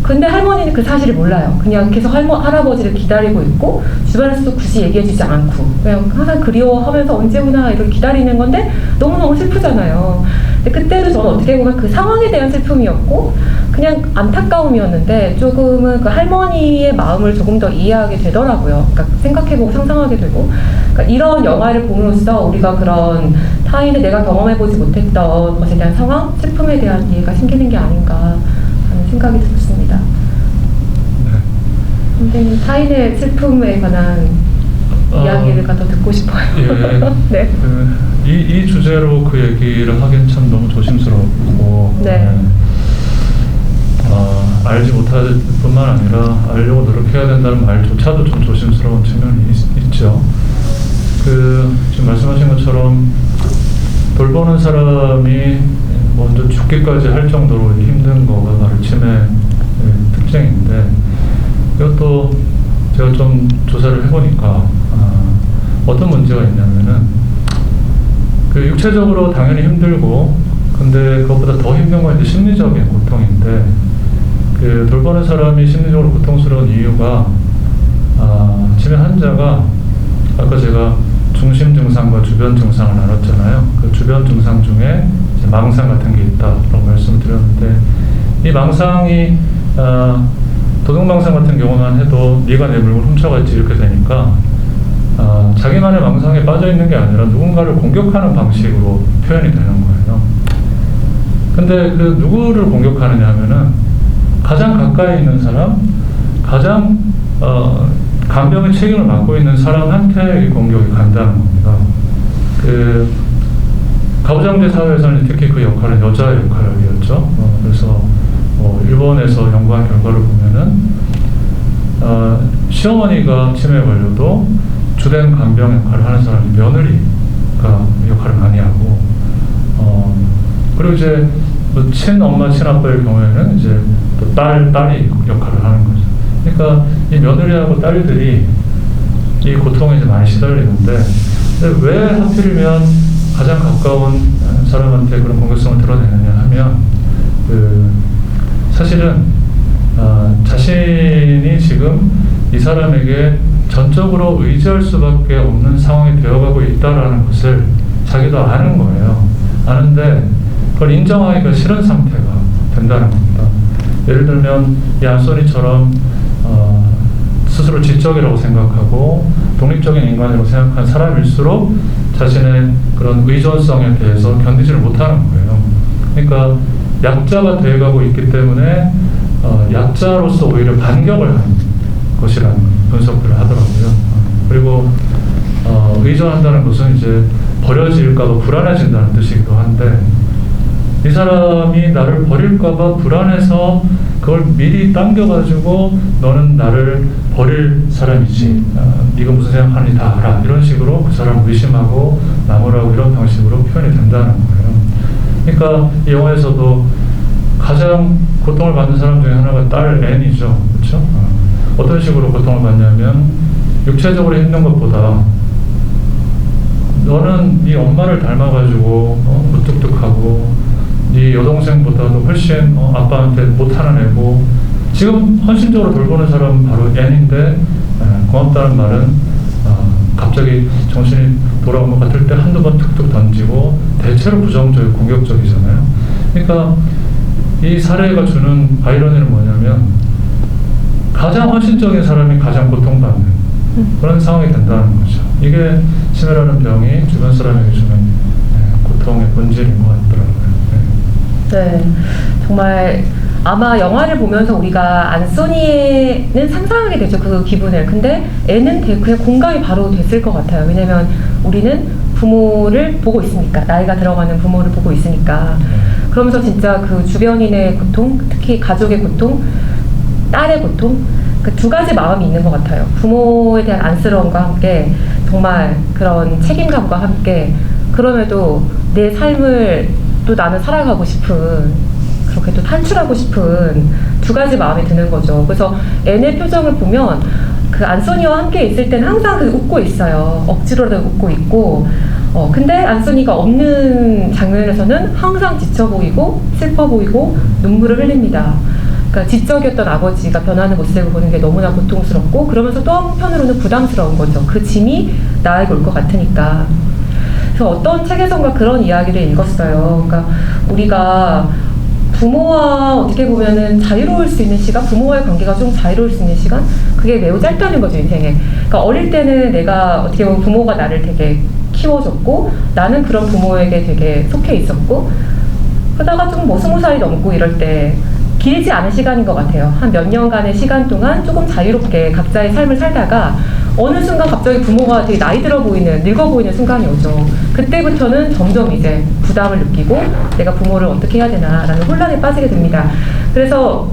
근데 할머니는 그 사실을 몰라요. 그냥 계속 할아버지를 기다리고 있고 주변에서도 굳이 얘기해주지 않고 그냥 항상 그리워하면서 언제 오나 이걸 기다리는 건데 너무너무 슬프잖아요. 근데 그때도 저는 어떻게 보면 그 상황에 대한 슬픔이었고 그냥 안타까움이었는데 조금은 그 할머니의 마음을 조금 더 이해하게 되더라고요. 그러니까 생각해보고 상상하게 되고 그러니까 이런 영화를 봄으로써 우리가 그런 타인의 내가 경험해보지 못했던 것에 대한 상황, 슬픔에 대한 이해가 생기는 게 아닌가 생각이 들었습니다. 네. 선생님 타인의 슬픔에 관한 이야기를 더 듣고 싶어요. 예. 네. 이 주제로 그 얘기를 하긴 참 너무 조심스럽고 네. 알지 못할 뿐만 아니라 알려고 노력해야 된다는 말조차도 좀 조심스러운 측면이 있죠. 지금 말씀하신 것처럼 돌보는 사람이 먼저 죽기까지 할 정도로 힘든 거가 바로 치매의 특징인데 이것도 제가 좀 조사를 해보니까 어떤 문제가 있냐면은 그 육체적으로 당연히 힘들고 근데 그것보다 더 힘든 건 이제 심리적인 고통인데 그 돌보는 사람이 심리적으로 고통스러운 이유가 치매 환자가 아까 제가 중심 증상과 주변 증상을 나눴잖아요. 그 주변 증상 중에 망상 같은 게 있다라고 말씀을 드렸는데 이 망상이 도둑망상 같은 경우만 해도 네가 내 물건 훔쳐갔지 이렇게 되니까 자기만의 망상에 빠져 있는 게 아니라 누군가를 공격하는 방식으로 표현이 되는 거예요. 근데 그 누구를 공격하느냐 하면은 가장 가까이 있는 사람, 가장 간병의 책임을 맡고 있는 사람한테 이 공격이 간다는 겁니다. 가부장제 사회에서는 특히 그 역할은 여자의 역할이었죠. 그래서 일본에서 연구한 결과를 보면은 시어머니가 치매에 걸려도 주된 간병 역할을 하는 사람이 며느리가 역할을 많이 하고 그리고 이제 뭐 친엄마, 친아빠의 경우에는 이제 또 딸이 역할을 하는 거죠. 그러니까 이 며느리하고 딸들이 이 고통에 이제 많이 시달리는데, 근데 왜 하필이면 가장 가까운 사람한테 그런 공격성을 드러내느냐 하면, 사실은 자신이 지금 이 사람에게 전적으로 의지할 수밖에 없는 상황이 되어가고 있다라는 것을 자기도 아는 거예요. 아는데 그걸 인정하기가 싫은 상태가 된다는 겁니다. 예를 들면 이 안소니처럼 스스로 지적이라고 생각하고 독립적인 인간이라고 생각하는 사람일수록 자신의 그런 의존성에 대해서 견디지를 못하는 거예요. 그러니까 약자가 되어가고 있기 때문에 약자로서 오히려 반격을 하는 것이라는 분석들을 하더라고요. 그리고 의존한다는 것은 이제 버려질까봐 불안해진다는 뜻이기도 한데, 이 사람이 나를 버릴까봐 불안해서 그걸 미리 당겨가지고 너는 나를 버릴 사람이지, 네가 무슨 생각하는지 다 알아, 이런 식으로 그 사람을 의심하고 나무라고 이런 방식으로 표현이 된다는 거예요. 그러니까 이 영화에서도 가장 고통을 받는 사람 중에 하나가 딸 앤이죠. 그렇죠? 어떤 식으로 고통을 받냐면, 육체적으로 힘든 것보다 너는 네 엄마를 닮아가지고 무뚝뚝하고 네 여동생보다도 훨씬 아빠한테 못하는 애고, 지금 헌신적으로 돌보는 사람은 바로 앤인데, 고맙다는 말은 갑자기 정신이 돌아온 것 같을 때 한두 번 툭툭 던지고 대체로 부정적이고 공격적이잖아요. 그러니까 이 사례가 주는 아이러니는 뭐냐면, 가장 헌신적인 사람이 가장 고통받는 그런 상황이 된다는 거죠. 이게 치매라는 병이 주변 사람에게 주는 고통의 본질인 것 같더라고요. 네, 정말 아마 영화를 보면서 우리가 안소니는 상상하게 되죠, 그 기분을. 근데 애는 그냥 공감이 바로 됐을 것 같아요. 왜냐면 우리는 부모를 보고 있으니까, 나이가 들어가는 부모를 보고 있으니까. 그러면서 진짜 그 주변인의 고통, 특히 가족의 고통, 딸의 고통, 그 두 가지 마음이 있는 것 같아요. 부모에 대한 안쓰러움과 함께 정말 그런 책임감과 함께, 그럼에도 내 삶을 또 나는 살아가고 싶은, 그렇게 또 탈출하고 싶은 두 가지 마음이 드는 거죠. 그래서 앤의 표정을 보면 그 안소니와 함께 있을 때는 항상 그 웃고 있어요. 억지로라도 웃고 있고, 근데 안소니가 없는 장면에서는 항상 지쳐 보이고 슬퍼 보이고 눈물을 흘립니다. 그러니까 지적이었던 아버지가 변하는 모습을 보는 게 너무나 고통스럽고, 그러면서 또 한편으로는 부담스러운 거죠. 그 짐이 나에게 올 것 같으니까. 그래서 어떤 책에선가 그런 이야기를 읽었어요. 그러니까 우리가 부모와 어떻게 보면은 자유로울 수 있는 시간, 부모와의 관계가 좀 자유로울 수 있는 시간, 그게 매우 짧다는 거죠, 인생에. 그러니까 어릴 때는 내가 어떻게 보면 부모가 나를 되게 키워줬고, 나는 그런 부모에게 되게 속해 있었고, 그러다가 좀 뭐 20살이 넘고 이럴 때 길지 않은 시간인 것 같아요. 한 몇 년간의 시간 동안 조금 자유롭게 각자의 삶을 살다가 어느 순간 갑자기 부모가 되게 나이 들어 보이는, 늙어 보이는 순간이 오죠. 그때부터는 점점 이제 부담을 느끼고 내가 부모를 어떻게 해야 되나라는 혼란에 빠지게 됩니다. 그래서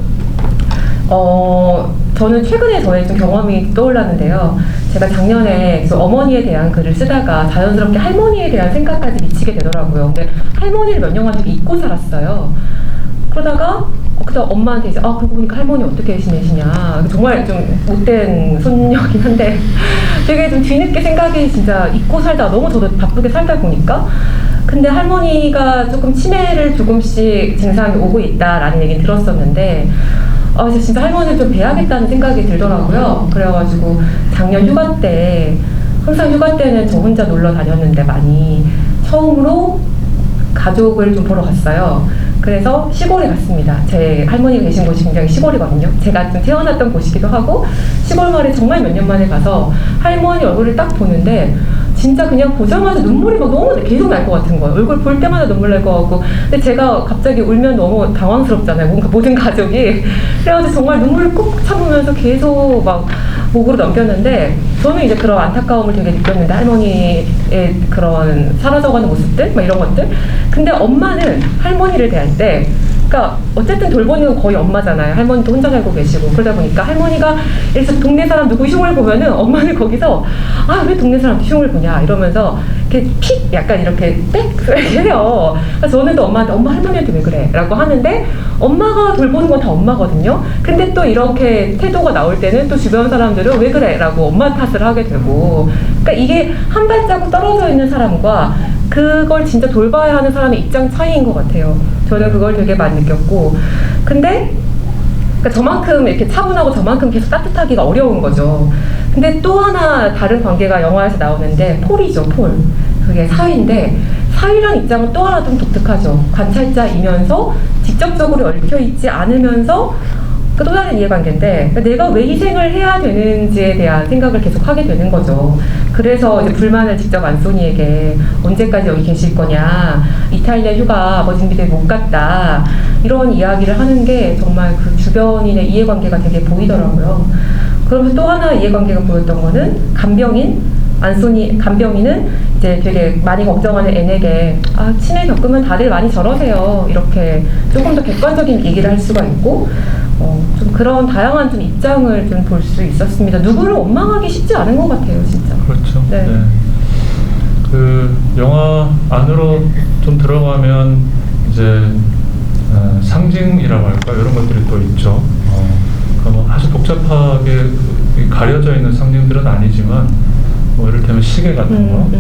저는 최근에 저의 좀 경험이 떠올랐는데요. 제가 작년에 어머니에 대한 글을 쓰다가 자연스럽게 할머니에 대한 생각까지 미치게 되더라고요. 근데 할머니를 몇 년간 좀 잊고 살았어요. 그러다가 그다음 엄마한테 이제 그러고 보니까 할머니 어떻게 지내시냐, 정말 좀 못된 손녀긴 한데 되게 좀 뒤늦게 생각이, 진짜 잊고 살다 너무 저도 바쁘게 살다 보니까, 근데 할머니가 조금 치매를 조금씩 증상이 오고 있다라는 얘기를 들었었는데, 진짜 할머니를 좀 뵈야겠다는 생각이 들더라고요. 그래가지고 작년 휴가 때, 항상 휴가 때는 저 혼자 놀러 다녔는데 많이, 처음으로 가족을 좀 보러 갔어요. 그래서 시골에 갔습니다. 제 할머니가 계신 곳이 굉장히 시골이거든요. 제가 좀 태어났던 곳이기도 하고, 시골 마을에 정말 몇 년 만에 가서 할머니 얼굴을 딱 보는데 진짜 그냥 보자마자 눈물이 막 너무 계속 날 것 같은 거예요. 얼굴 볼 때마다 눈물 날 것 같고. 근데 제가 갑자기 울면 너무 당황스럽잖아요. 뭔가 모든 가족이. 그래가지고 정말 눈물을 꾹 참으면서 계속 막 목으로 넘겼는데, 저는 이제 그런 안타까움을 되게 느꼈는데, 할머니의 그런 사라져가는 모습들, 막 이런 것들. 근데 엄마는 할머니를 대할 때, 그러니까 어쨌든 돌보는 건 거의 엄마잖아요. 할머니도 혼자 살고 계시고. 그러다 보니까 할머니가 동네 사람 누구 흉을 보면은 엄마는 거기서 왜 동네 사람 흉을 보냐 이러면서 이렇게 픽 약간 이렇게 빽 이렇게 해요. 그래서 저는 또 엄마한테 엄마 할머니한테 왜 그래? 라고 하는데 엄마가 돌보는 건 다 엄마거든요. 근데 또 이렇게 태도가 나올 때는 또 주변 사람들은 왜 그래? 라고 엄마 탓을 하게 되고, 그러니까 이게 한 발자국 떨어져 있는 사람과 그걸 진짜 돌봐야 하는 사람의 입장 차이인 것 같아요. 저는 그걸 되게 많이 느꼈고, 근데 그러니까 저만큼 이렇게 차분하고 저만큼 계속 따뜻하기가 어려운 거죠. 근데 또 하나 다른 관계가 영화에서 나오는데 폴이죠, 폴. 그게 사위인데 사위란 입장은 또 하나 좀 독특하죠. 관찰자이면서 직접적으로 얽혀있지 않으면서 또 다른 이해관계인데, 그러니까 내가 왜 희생을 해야 되는지에 대한 생각을 계속 하게 되는 거죠. 그래서 이제 불만을 직접 안소니에게 언제까지 여기 계실 거냐, 이탈리아 휴가 아버지 때문에 못 갔다, 이런 이야기를 하는 게 정말 그 주변인의 이해관계가 되게 보이더라고요. 그러면서 또 하나 이해관계가 보였던 거는 간병인은 이제 되게 많이 걱정하는 앤에게 치매 겪으면 다들 많이 저러세요, 이렇게 조금 더 객관적인 얘기를 할 수가 있고, 좀 그런 다양한 좀 입장을 좀 볼 수 있었습니다. 누구를 원망하기 쉽지 않은 것 같아요, 진짜. 그렇죠. 네. 네. 그 영화 안으로 좀 들어가면 이제 상징이라고 할까, 이런 것들이 또 있죠. 그러니까 뭐 아주 복잡하게 가려져 있는 상징들은 아니지만, 뭐 이를테면 시계 같은 거, 네.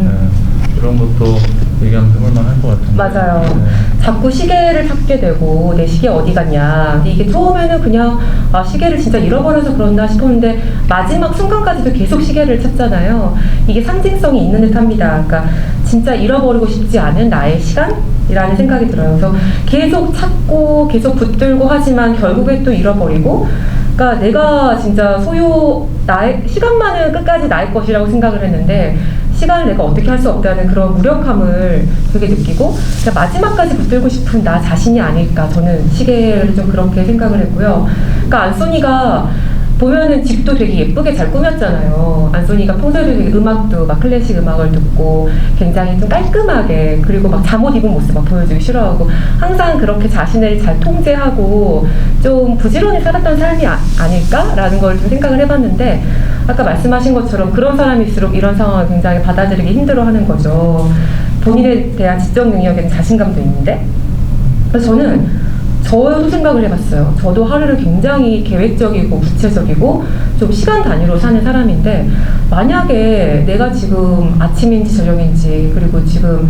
이런 것도 얘기하면 해볼 만할 것 같은데. 맞아요. 네. 자꾸 시계를 찾게 되고, 내 시계 어디 갔냐. 근데 이게 처음에는 그냥 시계를 진짜 잃어버려서 그런다 싶었는데 마지막 순간까지도 계속 시계를 찾잖아요. 이게 상징성이 있는 듯합니다. 그러니까 진짜 잃어버리고 싶지 않은 나의 시간이라는 생각이 들어요. 그래서 계속 찾고 계속 붙들고 하지만 결국에 또 잃어버리고, 그러니까 내가 진짜 나의 시간만은 끝까지 나의 것이라고 생각을 했는데 시간을 내가 어떻게 할 수 없다는 그런 무력함을 되게 느끼고, 마지막까지 붙들고 싶은 나 자신이 아닐까, 저는 시계를 좀 그렇게 생각을 했고요. 그러니까 안소니가 보면은 집도 되게 예쁘게 잘 꾸몄잖아요. 안소니가 평소에도 되게 음악도 막 클래식 음악을 듣고 굉장히 좀 깔끔하게, 그리고 막 잠옷 입은 모습 막 보여주기 싫어하고 항상 그렇게 자신을 잘 통제하고 좀 부지런히 살았던 삶이 아닐까라는 걸 좀 생각을 해봤는데, 아까 말씀하신 것처럼 그런 사람일수록 이런 상황을 굉장히 받아들이기 힘들어하는 거죠. 본인에 대한 지적 능력에는 자신감도 있는데. 그래서 저도 생각을 해봤어요. 저도 하루를 굉장히 계획적이고 구체적이고 좀 시간 단위로 사는 사람인데, 만약에 내가 지금 아침인지 저녁인지 그리고 지금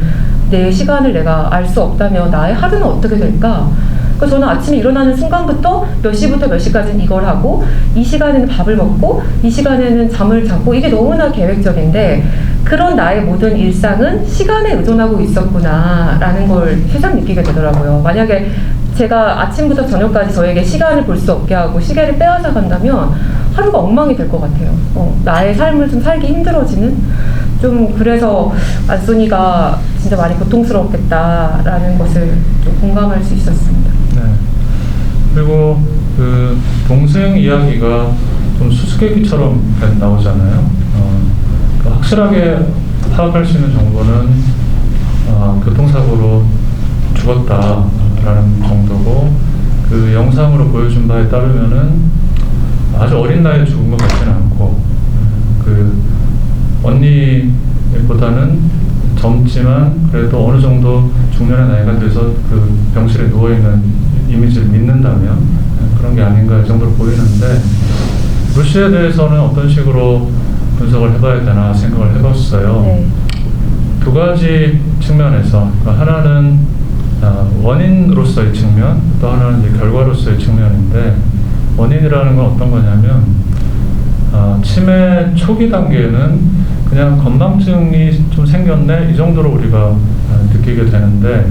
내 시간을 내가 알 수 없다면 나의 하루는 어떻게 될까? 그래서 저는 아침에 일어나는 순간부터 몇 시부터 몇 시까지는 이걸 하고, 이 시간에는 밥을 먹고, 이 시간에는 잠을 자고, 이게 너무나 계획적인데 그런 나의 모든 일상은 시간에 의존하고 있었구나라는 걸 새삼 느끼게 되더라고요. 만약에 제가 아침부터 저녁까지 저에게 시간을 볼 수 없게 하고 시계를 빼앗아 간다면 하루가 엉망이 될 것 같아요. 나의 삶을 좀 살기 힘들어지는? 좀 그래서 안소니가 진짜 많이 고통스러웠겠다라는 것을 좀 공감할 수 있었습니다. 네. 그리고 그 동생 이야기가 좀 수수께끼처럼 나오잖아요. 확실하게 파악할 수 있는 정보는 교통사고로 죽었다라는 정도고, 그 영상으로 보여준 바에 따르면은 아주 어린 나이에 죽은 것 같지는 않고, 그 언니보다는 젊지만 그래도 어느 정도 중년의 나이가 돼서 그 병실에 누워있는 이미지를 믿는다면 그런 게 아닌가 이 정도로 보이는데, 루시에 대해서는 어떤 식으로 분석을 해봐야 되나 생각을 해봤어요. 네. 두 가지 측면에서, 하나는 원인으로서의 측면, 또 하나는 이제 결과로서의 측면인데, 원인이라는 건 어떤 거냐면 치매 초기 단계는 그냥 건망증이 좀 생겼네 이 정도로 우리가 느끼게 되는데,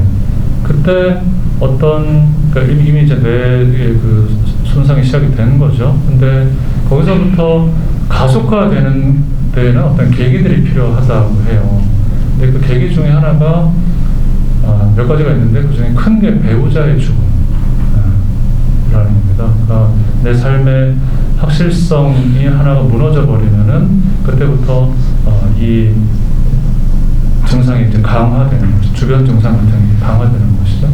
그때 그러니까 이미 이제 뇌의 그 손상이 시작이 되는 거죠. 근데 거기서부터 가속화되는 데에는 어떤 계기들이 필요하다고 해요. 근데 그 계기 중에 하나가 몇 가지가 있는데, 그 중에 큰 게 배우자의 죽음이라는 겁니다. 그러니까 내 삶의 확실성이 하나가 무너져 버리면은 그때부터 이 증상이 이제 강화되는 거죠. 주변 증상 같은 게 강화되는 것이죠.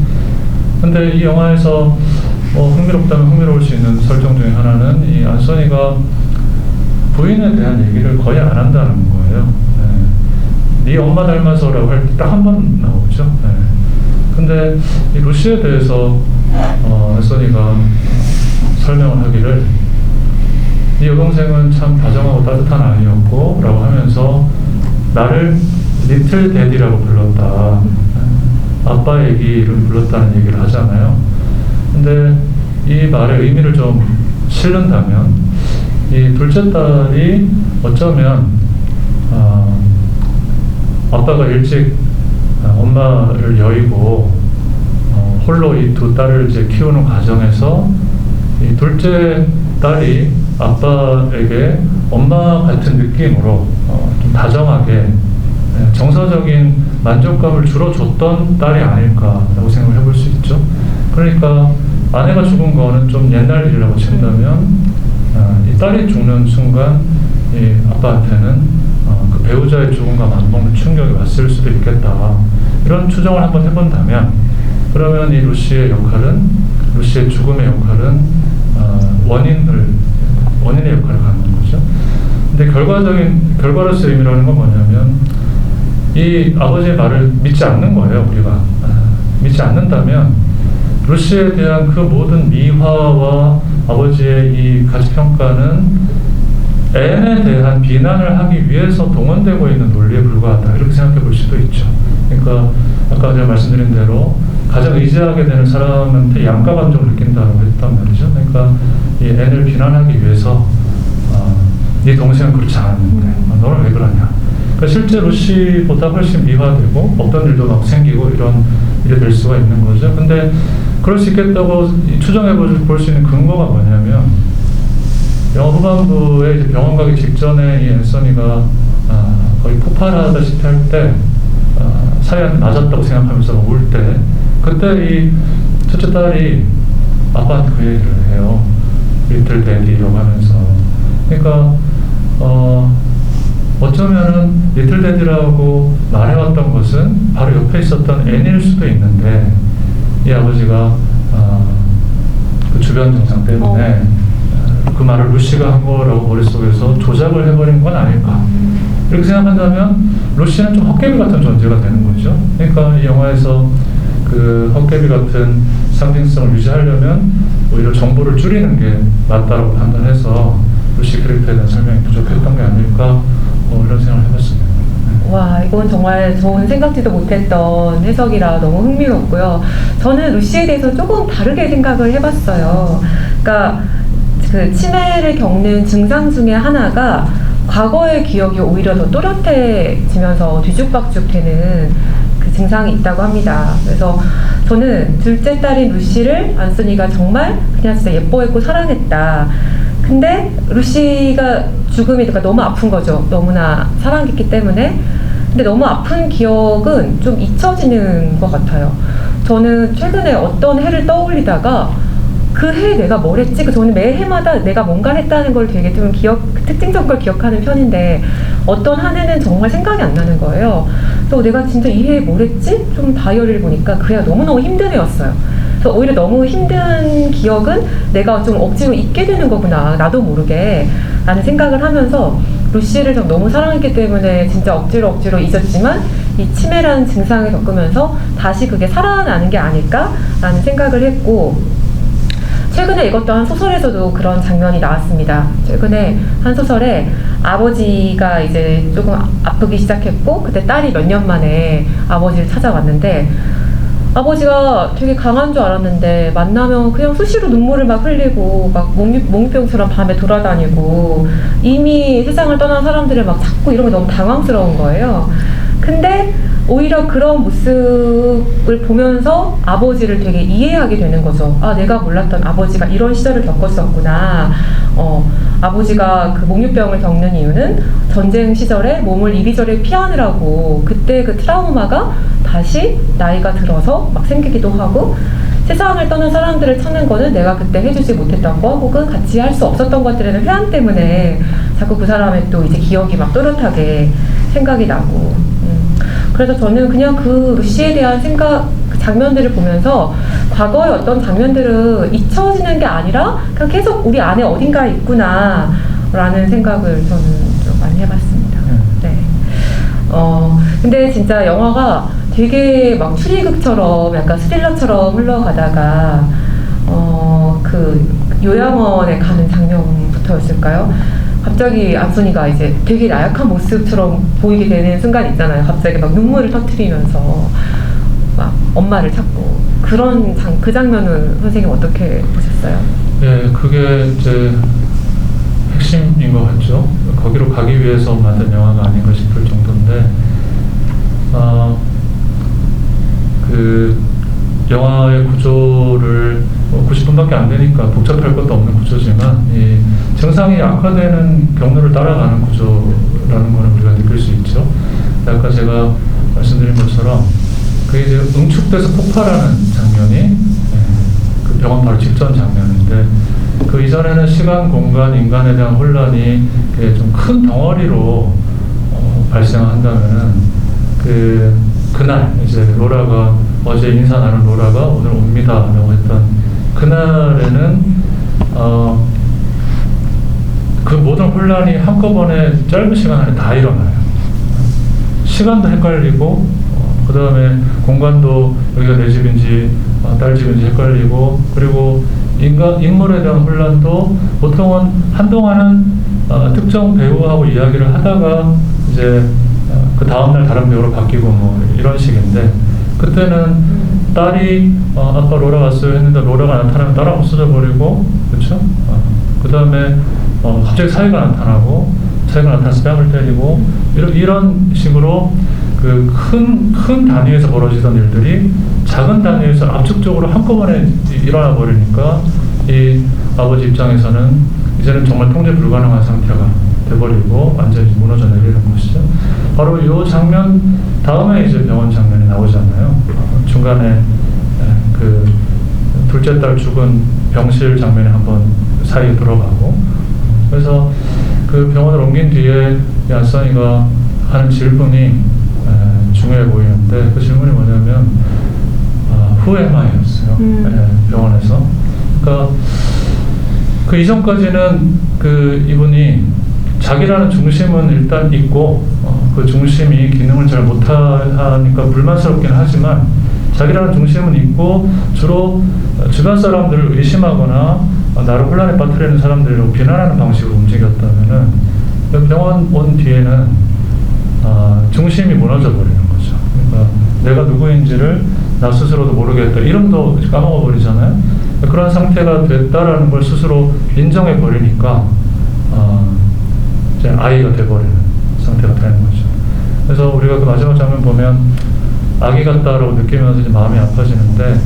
근데 이 영화에서 흥미롭다면 흥미로울 수 있는 설정 중에 하나는 이 안소니가 부인에 대한 얘기를 거의 안 한다는 거예요. 네 엄마 닮아서라고 할 때 딱 한 번 나오죠. 네. 근데 이 루시에 대해서 앤서니가 설명을 하기를 이 여동생은 참 다정하고 따뜻한 아이였고 라고 하면서 나를 리틀 데디라고 불렀다. 아빠 얘기를 불렀다는 얘기를 하잖아요. 근데 이 말의 의미를 좀 실른다면 이 둘째 딸이 어쩌면 아빠가 일찍 엄마를 여의고 홀로 이 두 딸을 이제 키우는 과정에서 이 둘째 딸이 아빠에게 엄마 같은 느낌으로 좀 다정하게 정서적인 만족감을 주로 줬던 딸이 아닐까라고 생각을 해볼 수 있죠. 그러니까 아내가 죽은 거는 좀 옛날 일이라고 친다면 이 딸이 죽는 순간 이 아빠한테는 그 배우자의 죽음과 맞먹는 충격이 왔을 수도 있겠다. 이런 추정을 한번 해본다면 그러면 이 루시의 죽음의 역할은 원인의 역할을 갖는 거죠. 근데 결과로서의 의미라는 건 뭐냐면 이 아버지의 말을 믿지 않는 거예요. 우리가 믿지 않는다면 루시에 대한 그 모든 미화와 아버지의 이 가치평가는 앤에 대한 비난을 하기 위해서 동원되고 있는 논리에 불과하다. 이렇게 생각해 볼 수도 있죠. 그러니까 아까 제가 말씀드린 대로 가장 의지하게 되는 사람한테 양가 감정을 느낀다고 했단 말이죠. 그러니까 이 앤을 비난하기 위해서 네 동생은 그렇지 않았는데 너는 왜 그러냐. 그러니까 실제 루시보다 훨씬 미화되고 없던 일도 막 생기고 이런 일이 될 수가 있는 거죠. 근데 그럴 수 있겠다고 추정해 볼 수 있는 근거가 뭐냐면 영화 후반부에 이제 병원 가기 직전에 이 앤서니가 거의 폭발하다시피 할 때 사이한테 맞았다고 생각하면서 울 때 그때 이 첫째 딸이 아빠한테 그 얘기를 해요. 리틀 데디라고 하면서. 그러니까 어쩌면은 리틀 데디라고 말해왔던 것은 바로 옆에 있었던 앤일 수도 있는데 이 아버지가 그 주변 증상 때문에 그 말을 루시가 한 거라고 머릿속에서 조작을 해버린 건 아닐까. 이렇게 생각한다면 루시는 좀 헛개비 같은 존재가 되는 거죠. 그러니까 이 영화에서 그 헛개비 같은 상징성을 유지하려면 오히려 정보를 줄이는 게 맞다고 판단해서 루시 캐릭터에 대한 설명이 부족했던 게 아닐까 이런 생각을 해봤습니다. 와, 이건 정말 좋은 생각지도 못했던 해석이라 너무 흥미롭고요. 저는 루시에 대해서 조금 다르게 생각을 해봤어요. 그러니까 그 치매를 겪는 증상 중에 하나가 과거의 기억이 오히려 더 또렷해지면서 뒤죽박죽 되는 그 증상이 있다고 합니다. 그래서 저는 둘째 딸인 루시를 안소니가 정말 그냥 진짜 예뻐했고 사랑했다. 근데 루시가 죽음이 너무 아픈 거죠. 너무나 사랑했기 때문에. 근데 너무 아픈 기억은 좀 잊혀지는 것 같아요. 저는 최근에 어떤 해를 떠올리다가 그 해에 내가 뭘 했지? 저는 매 해마다 내가 뭔가를 했다는 걸 되게 좀 특징적인 걸 기억하는 편인데 어떤 한 해는 정말 생각이 안 나는 거예요. 그래서 내가 진짜 이 해에 뭘 했지? 좀 다이어리를 보니까 그 해가 너무너무 힘든 해였어요. 그래서 오히려 너무 힘든 기억은 내가 좀 억지로 잊게 되는 거구나. 나도 모르게 라는 생각을 하면서 루시를 너무 사랑했기 때문에 진짜 억지로 잊었지만 이 치매라는 증상을 겪으면서 다시 그게 살아나는 게 아닐까라는 생각을 했고 최근에 읽었던 한 소설에서도 그런 장면이 나왔습니다. 최근에 한 소설에 아버지가 이제 조금 아프기 시작했고 그때 딸이 몇 년 만에 아버지를 찾아왔는데 아버지가 되게 강한 줄 알았는데 만나면 그냥 수시로 눈물을 막 흘리고 막 몽유병처럼 밤에 돌아다니고 이미 세상을 떠난 사람들을 막 찾고 이런 게 너무 당황스러운 거예요. 근데 오히려 그런 모습을 보면서 아버지를 되게 이해하게 되는 거죠. 아, 내가 몰랐던 아버지가 이런 시절을 겪었었구나. 아버지가 그 몽유병을 겪는 이유는 전쟁 시절에 몸을 이리저리 피하느라고 그때 그 트라우마가 다시 나이가 들어서 막 생기기도 하고 세상을 떠난 사람들을 찾는 거는 내가 그때 해주지 못했던 거 혹은 같이 할 수 없었던 것들에 대한 회한 때문에 자꾸 그 사람의 또 이제 기억이 막 또렷하게 생각이 나고 그래서 저는 그냥 그 루시에 대한 그 장면들을 보면서 과거의 어떤 장면들은 잊혀지는 게 아니라 그냥 계속 우리 안에 어딘가에 있구나 라는 생각을 저는 좀 많이 해봤습니다. 네. 근데 진짜 영화가 되게 막 추리극처럼 약간 스릴러처럼 흘러가다가 그 요양원에 가는 장면부터였을까요? 갑자기 안소니가 이제 되게 나약한 모습처럼 보이게 되는 순간 있잖아요. 갑자기 막 눈물을 터뜨리면서 막 엄마를 찾고 그 장면은 선생님 어떻게 보셨어요? 예, 그게 이제 핵심인 것 같죠. 거기로 가기 위해서 만든 영화가 아닌가 싶을 정도인데, 그 영화의 구조를 90분밖에 안 되니까 복잡할 것도 없는 구조지만 이 증상이 악화되는 경로를 따라가는 구조라는 것을 우리가 느낄 수 있죠. 아까 제가 말씀드린 것처럼 그게 이제 응축돼서 폭발하는 장면이 그 병원 바로 직전 장면인데, 그 이전에는 시간, 공간, 인간에 대한 혼란이 좀 큰 덩어리로 발생한다면은 그날 이제 로라가 어제 인사 나눈 로라가 오늘 옵니다라고 했던 그날에는 그 모든 혼란이 한꺼번에 짧은 시간 안에 다 일어나요. 시간도 헷갈리고 그 다음에 공간도 여기가 내 집인지 딸 집인지 헷갈리고, 그리고 인물에 대한 혼란도 보통은 한동안은 특정 배우하고 이야기를 하다가 이제 그 다음날 다른 배우로 바뀌고 뭐 이런 식인데, 그때는 딸이 아빠 로라 왔어요 했는데 로라가 나타나면 딸은 없어져 버리고, 그렇죠? 그 다음에 갑자기 사이가 나타나고, 사이가 나타나서 뺨을 때리고, 이런 식으로 그 큰 단위에서 벌어지던 일들이 작은 단위에서 압축적으로 한꺼번에 일어나 버리니까 이 아버지 입장에서는 이제는 정말 통제 불가능한 상태가 돼버리고 완전히 무너져 내리는 것이죠. 바로 이 장면 다음에 이제 병원 장면이 나오잖아요. 중간에 그 둘째 딸 죽은 병실 장면이 한번 사이에 들어가고, 그래서 그 병원을 옮긴 뒤에 안소니가 하는 질문이 중요해 보이는데, 그 질문이 뭐냐면 Who am I?였어요. 병원에서. 그러니까 그 이전까지는 그 이분이 자기라는 중심은 일단 있고 그 중심이 기능을 잘 못하니까 불만스럽긴 하지만 자기라는 중심은 있고 주로 주변 사람들을 의심하거나 나를 혼란에 빠뜨리는 사람들을 비난하는 방식으로 움직였다면은 병원 온 뒤에는 중심이 무너져 버리는 거죠. 그러니까 내가 누구인지를 나 스스로도 모르겠다. 이름도 까먹어 버리잖아요. 그런 상태가 됐다라는 걸 스스로 인정해 버리니까 이제 아이가 돼 버리는 상태가 되는 거죠. 그래서 우리가 그 마지막 장면 보면 아기 같다라고 느끼면서 이제 마음이 아파지는데,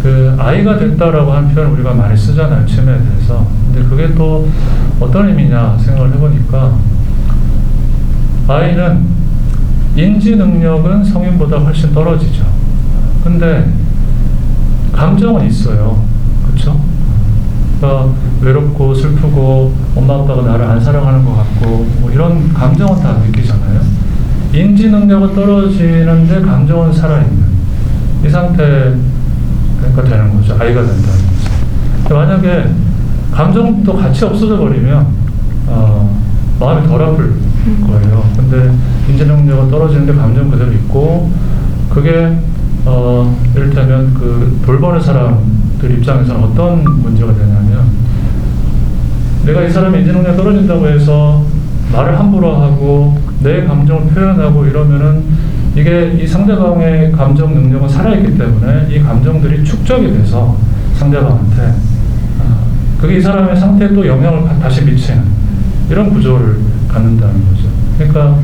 그 아이가 됐다라고 하는 표현을 우리가 많이 쓰잖아요, 치매에 대해서. 근데 그게 또 어떤 의미냐 생각을 해보니까, 아이는 인지 능력은 성인보다 훨씬 떨어지죠. 근데 감정은 있어요. 그렇죠? 그러니까 외롭고 슬프고 엄마 아빠가 나를 안 사랑하는 것 같고 뭐 이런 감정은 다 느끼잖아요. 인지 능력은 떨어지는데 감정은 살아있는 이 상태가 되는 거죠. 아이가 된다는 거죠. 만약에 감정도 같이 없어져 버리면 마음이 덜 아플 거예요. 근데 인지 능력은 떨어지는데 감정 그대로 있고, 그게 이를테면 그 돌보는 사람들 입장에서는 어떤 문제가 되냐면, 내가 이 사람의 인지 능력이 떨어진다고 해서 말을 함부로 하고 내 감정을 표현하고 이러면은 이게 이 상대방의 감정 능력은 살아있기 때문에 이 감정들이 축적이 돼서 상대방한테 그게 이 사람의 상태에 또 영향을 다시 미치는 이런 구조를 갖는다는 거죠. 그러니까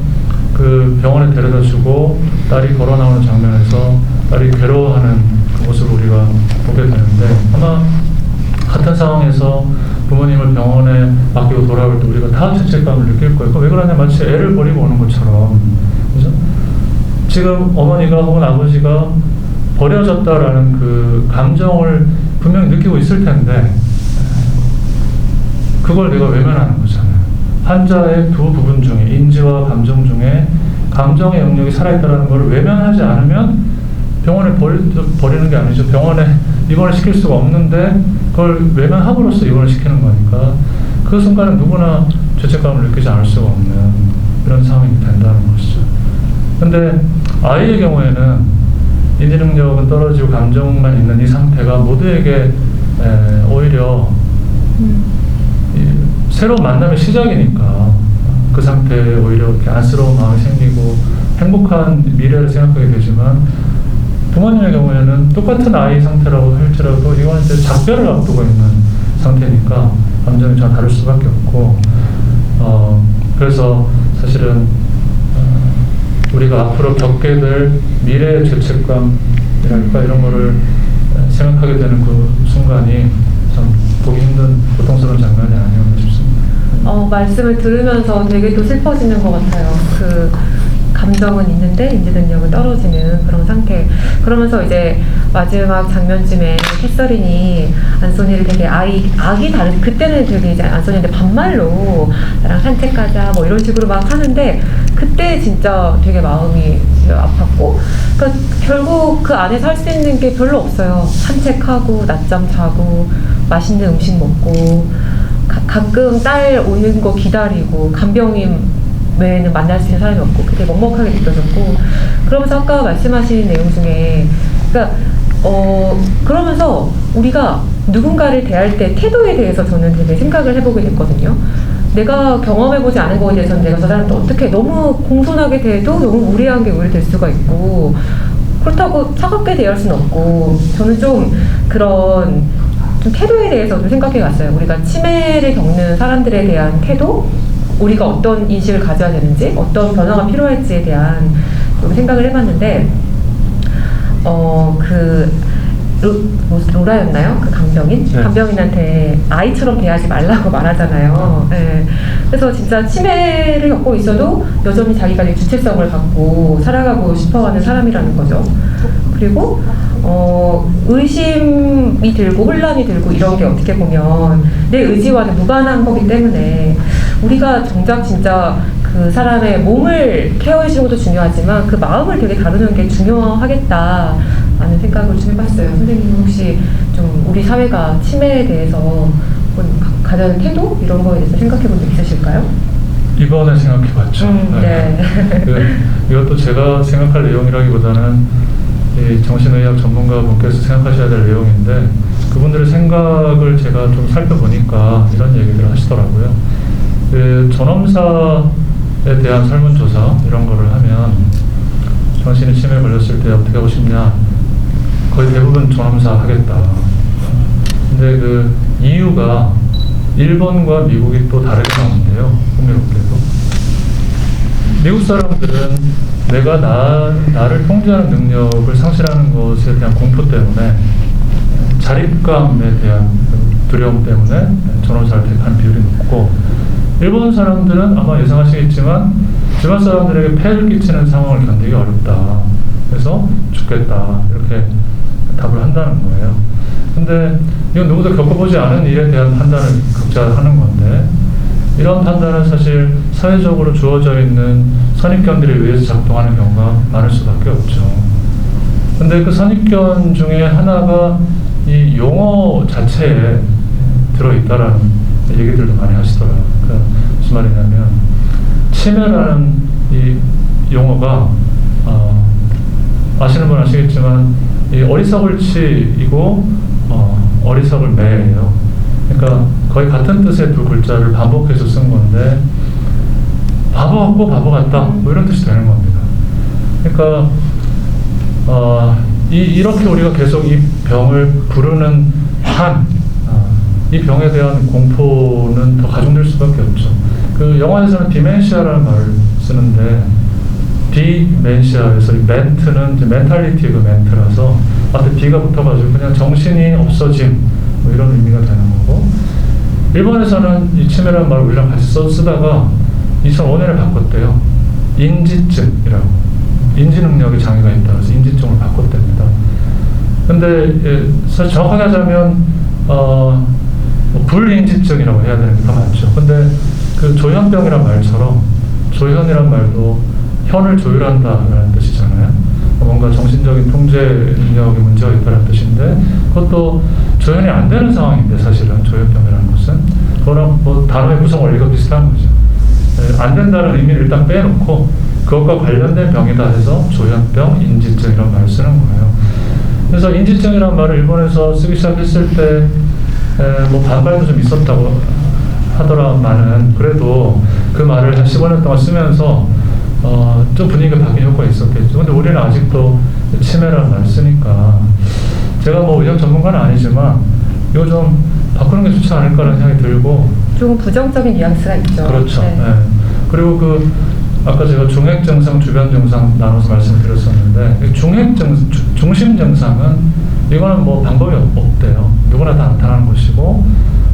그 병원에 데려다 주고 딸이 걸어 나오는 장면에서 딸이 괴로워하는 그 모습을 우리가 보게 되는데, 아마 같은 상황에서 부모님을 병원에 맡기고 돌아올 때 우리가 다 죄책감을 느낄 거예요. 왜 그러냐, 마치 애를 버리고 오는 것처럼. 그죠? 지금 어머니가 혹은 아버지가 버려졌다라는 그 감정을 분명히 느끼고 있을 텐데 그걸 내가 외면하는 거잖아요. 환자의 두 부분 중에, 인지와 감정 중에 감정의 영역이 살아있다는 걸 외면하지 않으면 병원에 버리는 게 아니죠. 병원에 입원을 시킬 수가 없는데 그걸 외면함으로써 입원을 시키는 거니까 그 순간에 누구나 죄책감을 느끼지 않을 수가 없는 이런 상황이 된다는 것이죠. 근데 아이의 경우에는 인지 능력은 떨어지고 감정만 있는 이 상태가 모두에게 오히려 새로운 만남의 시작이니까 그 상태에 오히려 이렇게 안쓰러운 마음이 생기고 행복한 미래를 생각하게 되지만, 부모님의 경우에는 똑같은 아이 상태라고 할지라도 이건 이제 작별을 앞두고 있는 상태니까 감정이 좀 다를 수밖에 없고, 그래서 사실은 우리가 앞으로 겪게 될 미래의 죄책감이랄까 이런 거를 생각하게 되는 그 순간이 참 보기 힘든 고통스러운 장면이 아니었나 싶습니다. 말씀을 들으면서 되게 또 슬퍼지는 것 같아요. 그 감정은 있는데 인지 능력은 떨어지는 그런 상태. 그러면서 이제 마지막 장면쯤에 캐서린이 안소니를 되게 악이 다른, 그때는 되게 이제 안소니한테 반말로 나랑 산책 가자 뭐 이런 식으로 막 하는데, 그때 진짜 되게 마음이 아팠고, 그러니까 결국 그 안에서 할 수 있는 게 별로 없어요. 산책하고 낮잠 자고 맛있는 음식 먹고 가끔 딸 오는 거 기다리고, 간병인 외에는 만날 수 있는 사람이 없고 그게 먹먹하게 느껴졌고, 그러면서 아까 말씀하신 내용 중에, 그러니까 그러면서 우리가 누군가를 대할 때 태도에 대해서 저는 되게 생각을 해보게 됐거든요. 내가 경험해보지 않은 거에 대해서는 내가 저 사람한테 어떻게 너무 공손하게 대해도 너무 무례한 게 오히려 될 수가 있고, 그렇다고 차갑게 대할 수는 없고, 저는 좀 그런 좀 태도에 대해서 좀 생각해 봤어요. 우리가 치매를 겪는 사람들에 대한 태도, 우리가 어떤 인식을 가져야 되는지, 어떤 변화가 필요할지에 대한 좀 생각을 해봤는데, 로라였나요? 그 간병인? 네. 간병인한테 아이처럼 대하지 말라고 말하잖아요. 네. 그래서 진짜 치매를 겪고 있어도 여전히 자기가 주체성을 갖고 살아가고 싶어하는 사람이라는 거죠. 그리고 의심이 들고 혼란이 들고 이런 게 어떻게 보면 내 의지와는 무관한 거기 때문에, 우리가 정작 진짜 그 사람의 몸을 케어해 주는 것도 중요하지만 그 마음을 되게 다루는 게 중요하겠다라는 생각을 좀 해봤어요. 선생님 혹시 좀 우리 사회가 치매에 대해서 가져야 할 태도 이런 거에 대해서 생각해 본 적 있으실까요? 이번에 생각해봤죠. 네. 이것도 제가 생각할 내용이라기보다는 이 정신의학 전문가분께서 생각하셔야 될 내용인데, 그분들의 생각을 제가 좀 살펴보니까 이런 얘기들을 하시더라고요. 그 전엄사에 대한 설문조사 이런 거를 하면 당신이 치매에 걸렸을 때 어떻게 하고 싶냐, 거의 대부분 전엄사 하겠다. 근데 그 이유가 일본과 미국이 또 다르게 나오는데요. 흥미롭게도 미국 사람들은 내가 나를 통제하는 능력을 상실하는 것에 대한 공포 때문에, 자립감에 대한 두려움 때문에 전엄사를 택하는 비율이 높고, 일본 사람들은 아마 예상하시겠지만 집안 사람들에게 폐를 끼치는 상황을 견디기 어렵다, 그래서 죽겠다, 이렇게 답을 한다는 거예요. 근데 이건 누구도 겪어보지 않은 일에 대한 판단을 각자 하는 건데, 이런 판단은 사실 사회적으로 주어져 있는 선입견들에 의해서 작동하는 경우가 많을 수밖에 없죠. 근데 그 선입견 중에 하나가 이 용어 자체에 들어있다라는 얘기들도 많이 하시더라고요. 그러니까 무슨 말이냐면, 치매라는 이 용어가 아시는 분 아시겠지만 이 어리석을치이고 어리석을 매예요. 그러니까 거의 같은 뜻의 두 글자를 반복해서 쓴 건데, 바보 같고 바보 같다 뭐 이런 뜻이 되는 겁니다. 그러니까 이렇게 우리가 계속 이 병을 부르는 한 이 병에 대한 공포는 더 가중될 수밖에 없죠. 그 영화에서는 디멘시아라는 말을 쓰는데, 디멘시아에서 이 멘트는 이제 멘탈리티 그 멘트라서 앞에 D가 붙어가지고 그냥 정신이 없어짐 뭐 이런 의미가 되는 거고, 일본에서는 이 치매라는 말을 우리랑 같이 쓰다가 2005년에 바꿨대요. 인지증이라고. 인지 능력에 장애가 있다 그래서 인지증으로 바꿨답니다. 근데 사실 정확하게 하자면 불인지증이라고 해야 되는 게 더 맞죠. 근데 그 조현병이란 말처럼, 조현이란 말도 현을 조율한다라는 뜻이잖아요. 뭔가 정신적인 통제 능력에 문제가 있다는 뜻인데, 그것도 조현이 안 되는 상황인데, 사실은 조현병이라는 것은 그거랑 뭐 단어의 구성 원리가 비슷한 거죠. 안 된다는 의미를 일단 빼놓고 그것과 관련된 병이다 해서 조현병, 인지증 이런 말을 쓰는 거예요. 그래서 인지증이란 말을 일본에서 쓰기 시작했을 때 뭐 반발도 좀 있었다고 하더라만은 그래도 그 말을 한 15년 동안 쓰면서 좀 분위기가 바뀐 효과가 있었겠죠. 근데 우리는 아직도 치매라는 말을 쓰니까 제가 뭐 의학 전문가는 아니지만 이거 좀 바꾸는 게 좋지 않을까라는 생각이 들고 조금 부정적인 뉘앙스가 있죠. 그렇죠. 네. 네. 그리고 아까 제가 중핵 증상, 주변 증상 나눠서 말씀드렸었는데 중심 증상은 이거는 뭐 방법이 없대요. 누구나 다 나타나는 것이고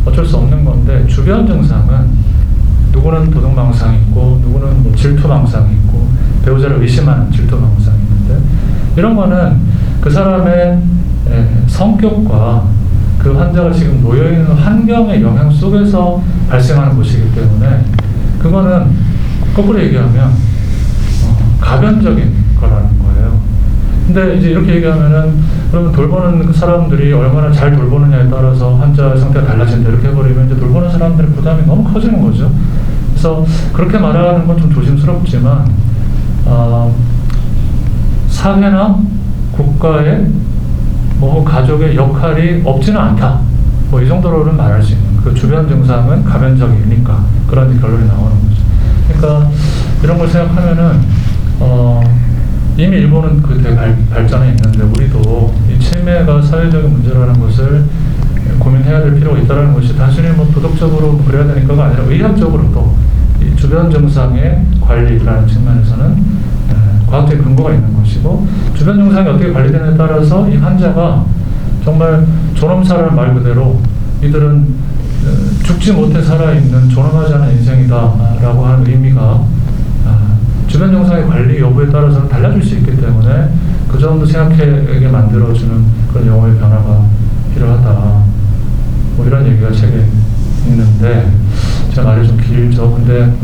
어쩔 수 없는 건데 주변 증상은 누구는 도둑망상이 있고 누구는 뭐 질투망상이 있고 배우자를 의심하는 질투망상이 있는데 이런 거는 그 사람의 성격과 그 환자가 지금 놓여있는 환경의 영향 속에서 발생하는 것이기 때문에 그거는 거꾸로 얘기하면 가변적인 거라는 거예요. 근데 이제 이렇게 얘기하면은 그러면 돌보는 그 사람들이 얼마나 잘 돌보느냐에 따라서 환자 상태가 달라진다 이렇게 해버리면 이제 돌보는 사람들의 부담이 너무 커지는 거죠. 그래서 그렇게 말하는 건 좀 조심스럽지만 사회나 국가의 뭐 가족의 역할이 없지는 않다. 뭐 이 정도로는 말할 수 있는 그 주변 증상은 가변적이니까 그런 결론이 나오는 거죠. 그러니까 이런 걸 생각하면은 이미 일본은 그 발전해 있는데 우리도 이 치매가 사회적인 문제라는 것을 고민해야 될 필요가 있다는 것이 단순히 뭐 도덕적으로 뭐 그래야 되니까가 아니라 의학적으로도 이 주변 증상의 관리라는 측면에서는 과학적인 근거가 있는 것이고 주변 증상이 어떻게 관리되느냐에 따라서 이 환자가 정말 존엄사라는 말 그대로 이들은 죽지 못해 살아있는 존엄하지 않은 인생이다라고 하는 의미가 주변 증상의 관리 여부에 따라서는 달라질 수 있기 때문에 그 점도 생각하게 만들어주는 그런 용어의 변화가 필요하다. 뭐 이런 얘기가 책에 있는데 제가 말이 좀 길죠. 근데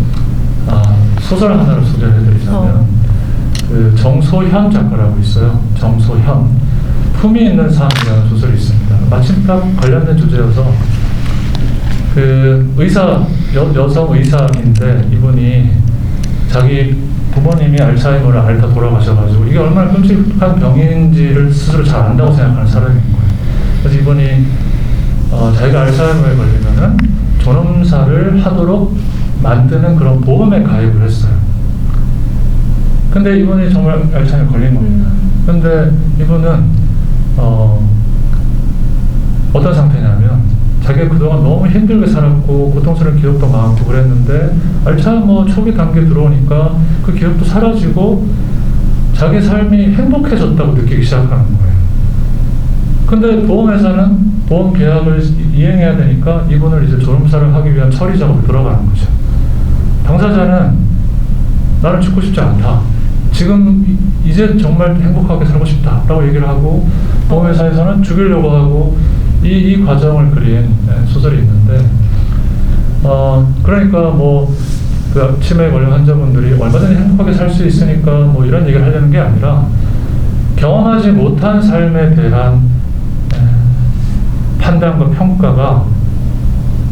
소설 하나를 소개를 해드리자면 그 정소현 작가라고 있어요. 정소현 품이 있는 삶이라는 소설이 있습니다. 마침 딱 관련된 주제여서 그 여성 의사인데 이분이 자기 부모님이 알츠하이머를 앓다 돌아가셔가지고 이게 얼마나 끔찍한 병인지를 스스로 잘 안다고 생각하는 사람인 거예요. 그래서 이분이 자기가 알츠하이머에 걸리면은 존엄사를 하도록 만드는 그런 보험에 가입을 했어요. 근데 이분이 정말 알츠하이머에 걸린 겁니다. 근데 이분은 어떤 상태냐면 자기가 그동안 너무 힘들게 살았고 고통스러운 기억도 많고 그랬는데 알츠하이머 초기 단계 들어오니까 그 기억도 사라지고 자기 삶이 행복해졌다고 느끼기 시작하는 거예요. 근데 보험회사는 보험 계약을 이행해야 되니까 이분을 이제 존엄사를 하기 위한 처리 작업에 들어가는 거죠. 당사자는 나는 죽고 싶지 않다. 지금 이제 정말 행복하게 살고 싶다라고 얘기를 하고 보험회사에서는 죽이려고 하고 이 과정을 그린 소설이 있는데 그러니까 뭐 그 치매에 걸린 환자분들이 얼마든지 행복하게 살 수 있으니까 뭐 이런 얘기를 하려는 게 아니라 경험하지 못한 삶에 대한 판단과 평가가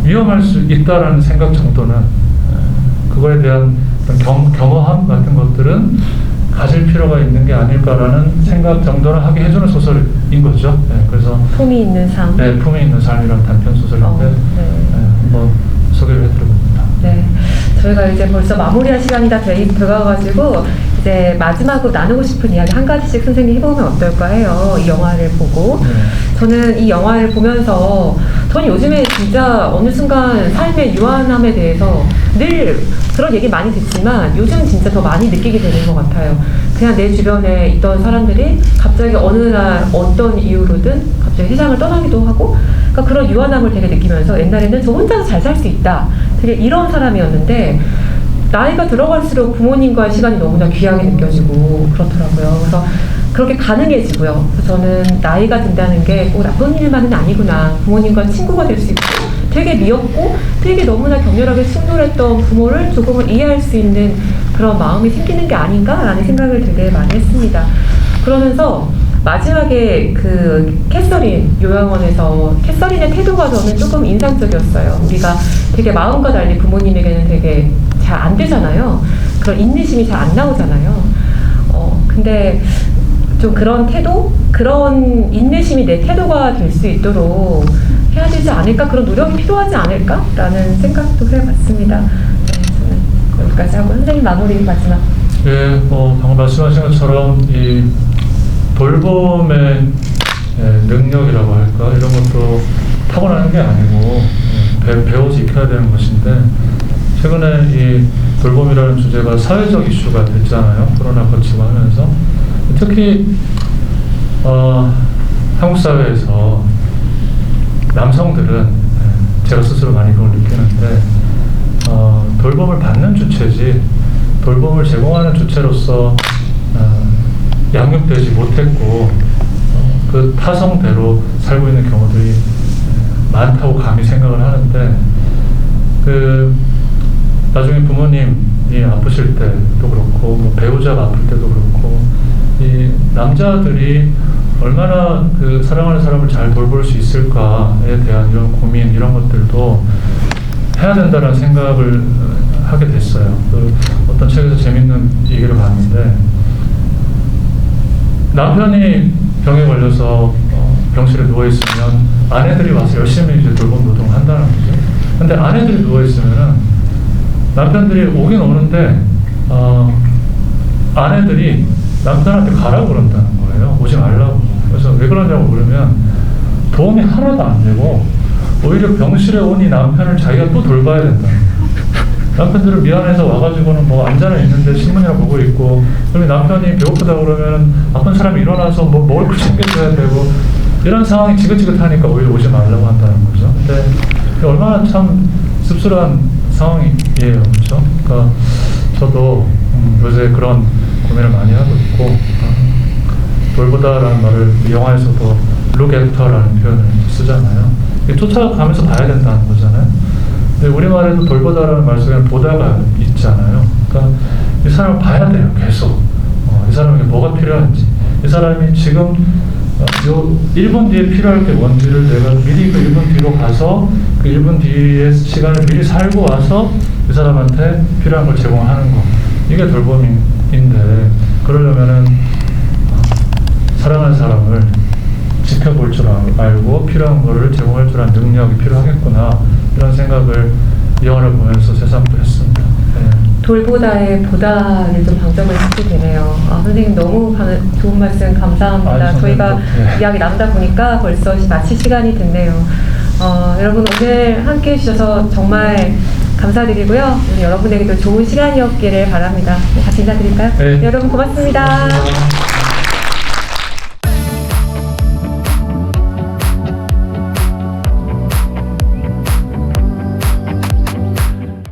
위험할 수 있다라는 생각 정도는 그거에 대한 경허함 같은 것들은 가질 필요가 있는 게 아닐까라는 생각 정도는 하게 해주는 소설인 거죠. 그래서 품이 있는 삶. 네, 품이 있는 삶이라는 단편 소설인데 한번 소개를 해드려봅니다. 네, 저희가 이제 벌써 마무리할 시간이 다 돼가가지고 이제 마지막으로 나누고 싶은 이야기 한 가지씩 선생님 해보면 어떨까 해요. 이 영화를 보고 저는 이 영화를 보면서 저는 요즘에 진짜 어느 순간 삶의 유한함에 대해서 늘 그런 얘기 많이 듣지만 요즘 진짜 더 많이 느끼게 되는 것 같아요. 그냥 내 주변에 있던 사람들이 갑자기 어느 날 어떤 이유로든 갑자기 세상을 떠나기도 하고 그러니까 그런 유한함을 되게 느끼면서 옛날에는 저 혼자서 잘 살 수 있다. 되게 이런 사람이었는데 나이가 들어갈수록 부모님과의 시간이 너무나 귀하게 느껴지고 그렇더라고요. 그래서 그렇게 가능해지고요. 그래서 저는 나이가 든다는 게 꼭 나쁜 일만은 아니구나. 부모님과 친구가 될 수 있고 되게 미웠고 되게 너무나 격렬하게 충돌했던 부모를 조금은 이해할 수 있는 그런 마음이 생기는 게 아닌가라는 생각을 되게 많이 했습니다. 그러면서 마지막에 그 캐서린 요양원에서 캐서린의 태도가 저는 조금 인상적이었어요. 우리가 되게 마음과 달리 부모님에게는 되게 잘 안 되잖아요. 그런 인내심이 잘 안 나오잖아요. 근데 좀 그런 태도, 그런 인내심이 내 태도가 될 수 있도록 해야 되지 않을까, 그런 노력이 필요하지 않을까라는 생각도 해봤습니다. 네, 저는 여기까지 하고 선생님 마무리 마지막. 예, 방금 말씀하신 것처럼 이 돌봄의 능력이라고 할까 이런 것도 타고나는 게 아니고 배워서 익혀야 되는 것인데 최근에 이 돌봄이라는 주제가 사회적 이슈가 됐잖아요. 코로나 거치고 하면서 특히 한국 사회에서 남성들은 제가 스스로 많이 그걸 느끼는데 돌봄을 받는 주체지 돌봄을 제공하는 주체로서 양육되지 못했고 그 타성대로 살고 있는 경우들이 많다고 감히 생각을 하는데 나중에 부모님이 아프실 때도 그렇고 뭐 배우자가 아플 때도 그렇고 이 남자들이 얼마나 그 사랑하는 사람을 잘 돌볼 수 있을까에 대한 이런 고민 이런 것들도 해야 된다는 생각을 하게 됐어요. 어떤 책에서 재밌는 얘기를 봤는데 남편이 병에 걸려서 병실에 누워 있으면 아내들이 와서 열심히 이제 돌봄 노동을 한다는 거죠. 근데 아내들이 누워 있으면은 남편들이 오긴 오는데 아내들이 남편한테 가라고 그런다는 거예요. 오지 말라고. 그래서 왜 그러냐고 물으면 도움이 하나도 안 되고 오히려 병실에 온 이 남편을 자기가 또 돌봐야 된다는 거예요. 남편들은 미안해서 와가지고는 뭐 앉아는 있는데 신문이나 보고 있고 그러면 남편이 배고프다 그러면 아픈 사람이 일어나서 뭐 먹을 걸 챙겨줘야 되고 이런 상황이 지긋지긋하니까 오히려 오지 말라고 한다는 거죠. 근데 얼마나 참 씁쓸한 상황이에요. 그렇죠? 그러니까 저도 요새 그런 고민을 많이 하고 있고 돌보다라는 말을 영화에서도 look after라는 표현을 쓰잖아요. 쫓아가면서 봐야 된다는 거잖아요. 근데 우리말에도 돌보다라는 말 속에는 보다가 있잖아요. 그러니까 이 사람을 봐야 돼요. 계속. 이 사람에게 뭐가 필요한지. 이 사람이 지금 요 1분 뒤에 필요할 게 뭔지를 내가 미리 그 1분 뒤로 가서 그 1분 뒤의 시간을 미리 살고 와서 이 사람한테 필요한 걸 제공하는 거. 이게 돌봄인데 그러려면은 사랑하는 사람을 지켜볼 줄 알고 필요한 거를 제공할 줄 아는 능력이 필요하겠구나 이런 생각을 이 영화를 보면서 새삼도 했습니다. 네. 돌보다의 보다를 좀 방점을 찍게 되네요. 선생님 너무 좋은 말씀 감사합니다. 저희가 이야기 나누다 보니까 벌써 마칠 시간이 됐네요. 여러분 오늘 함께 해주셔서 정말 감사드리고요. 여러분에게도 좋은 시간이었기를 바랍니다. 같이 인사드릴까요? 네. 여러분 고맙습니다. 고맙습니다.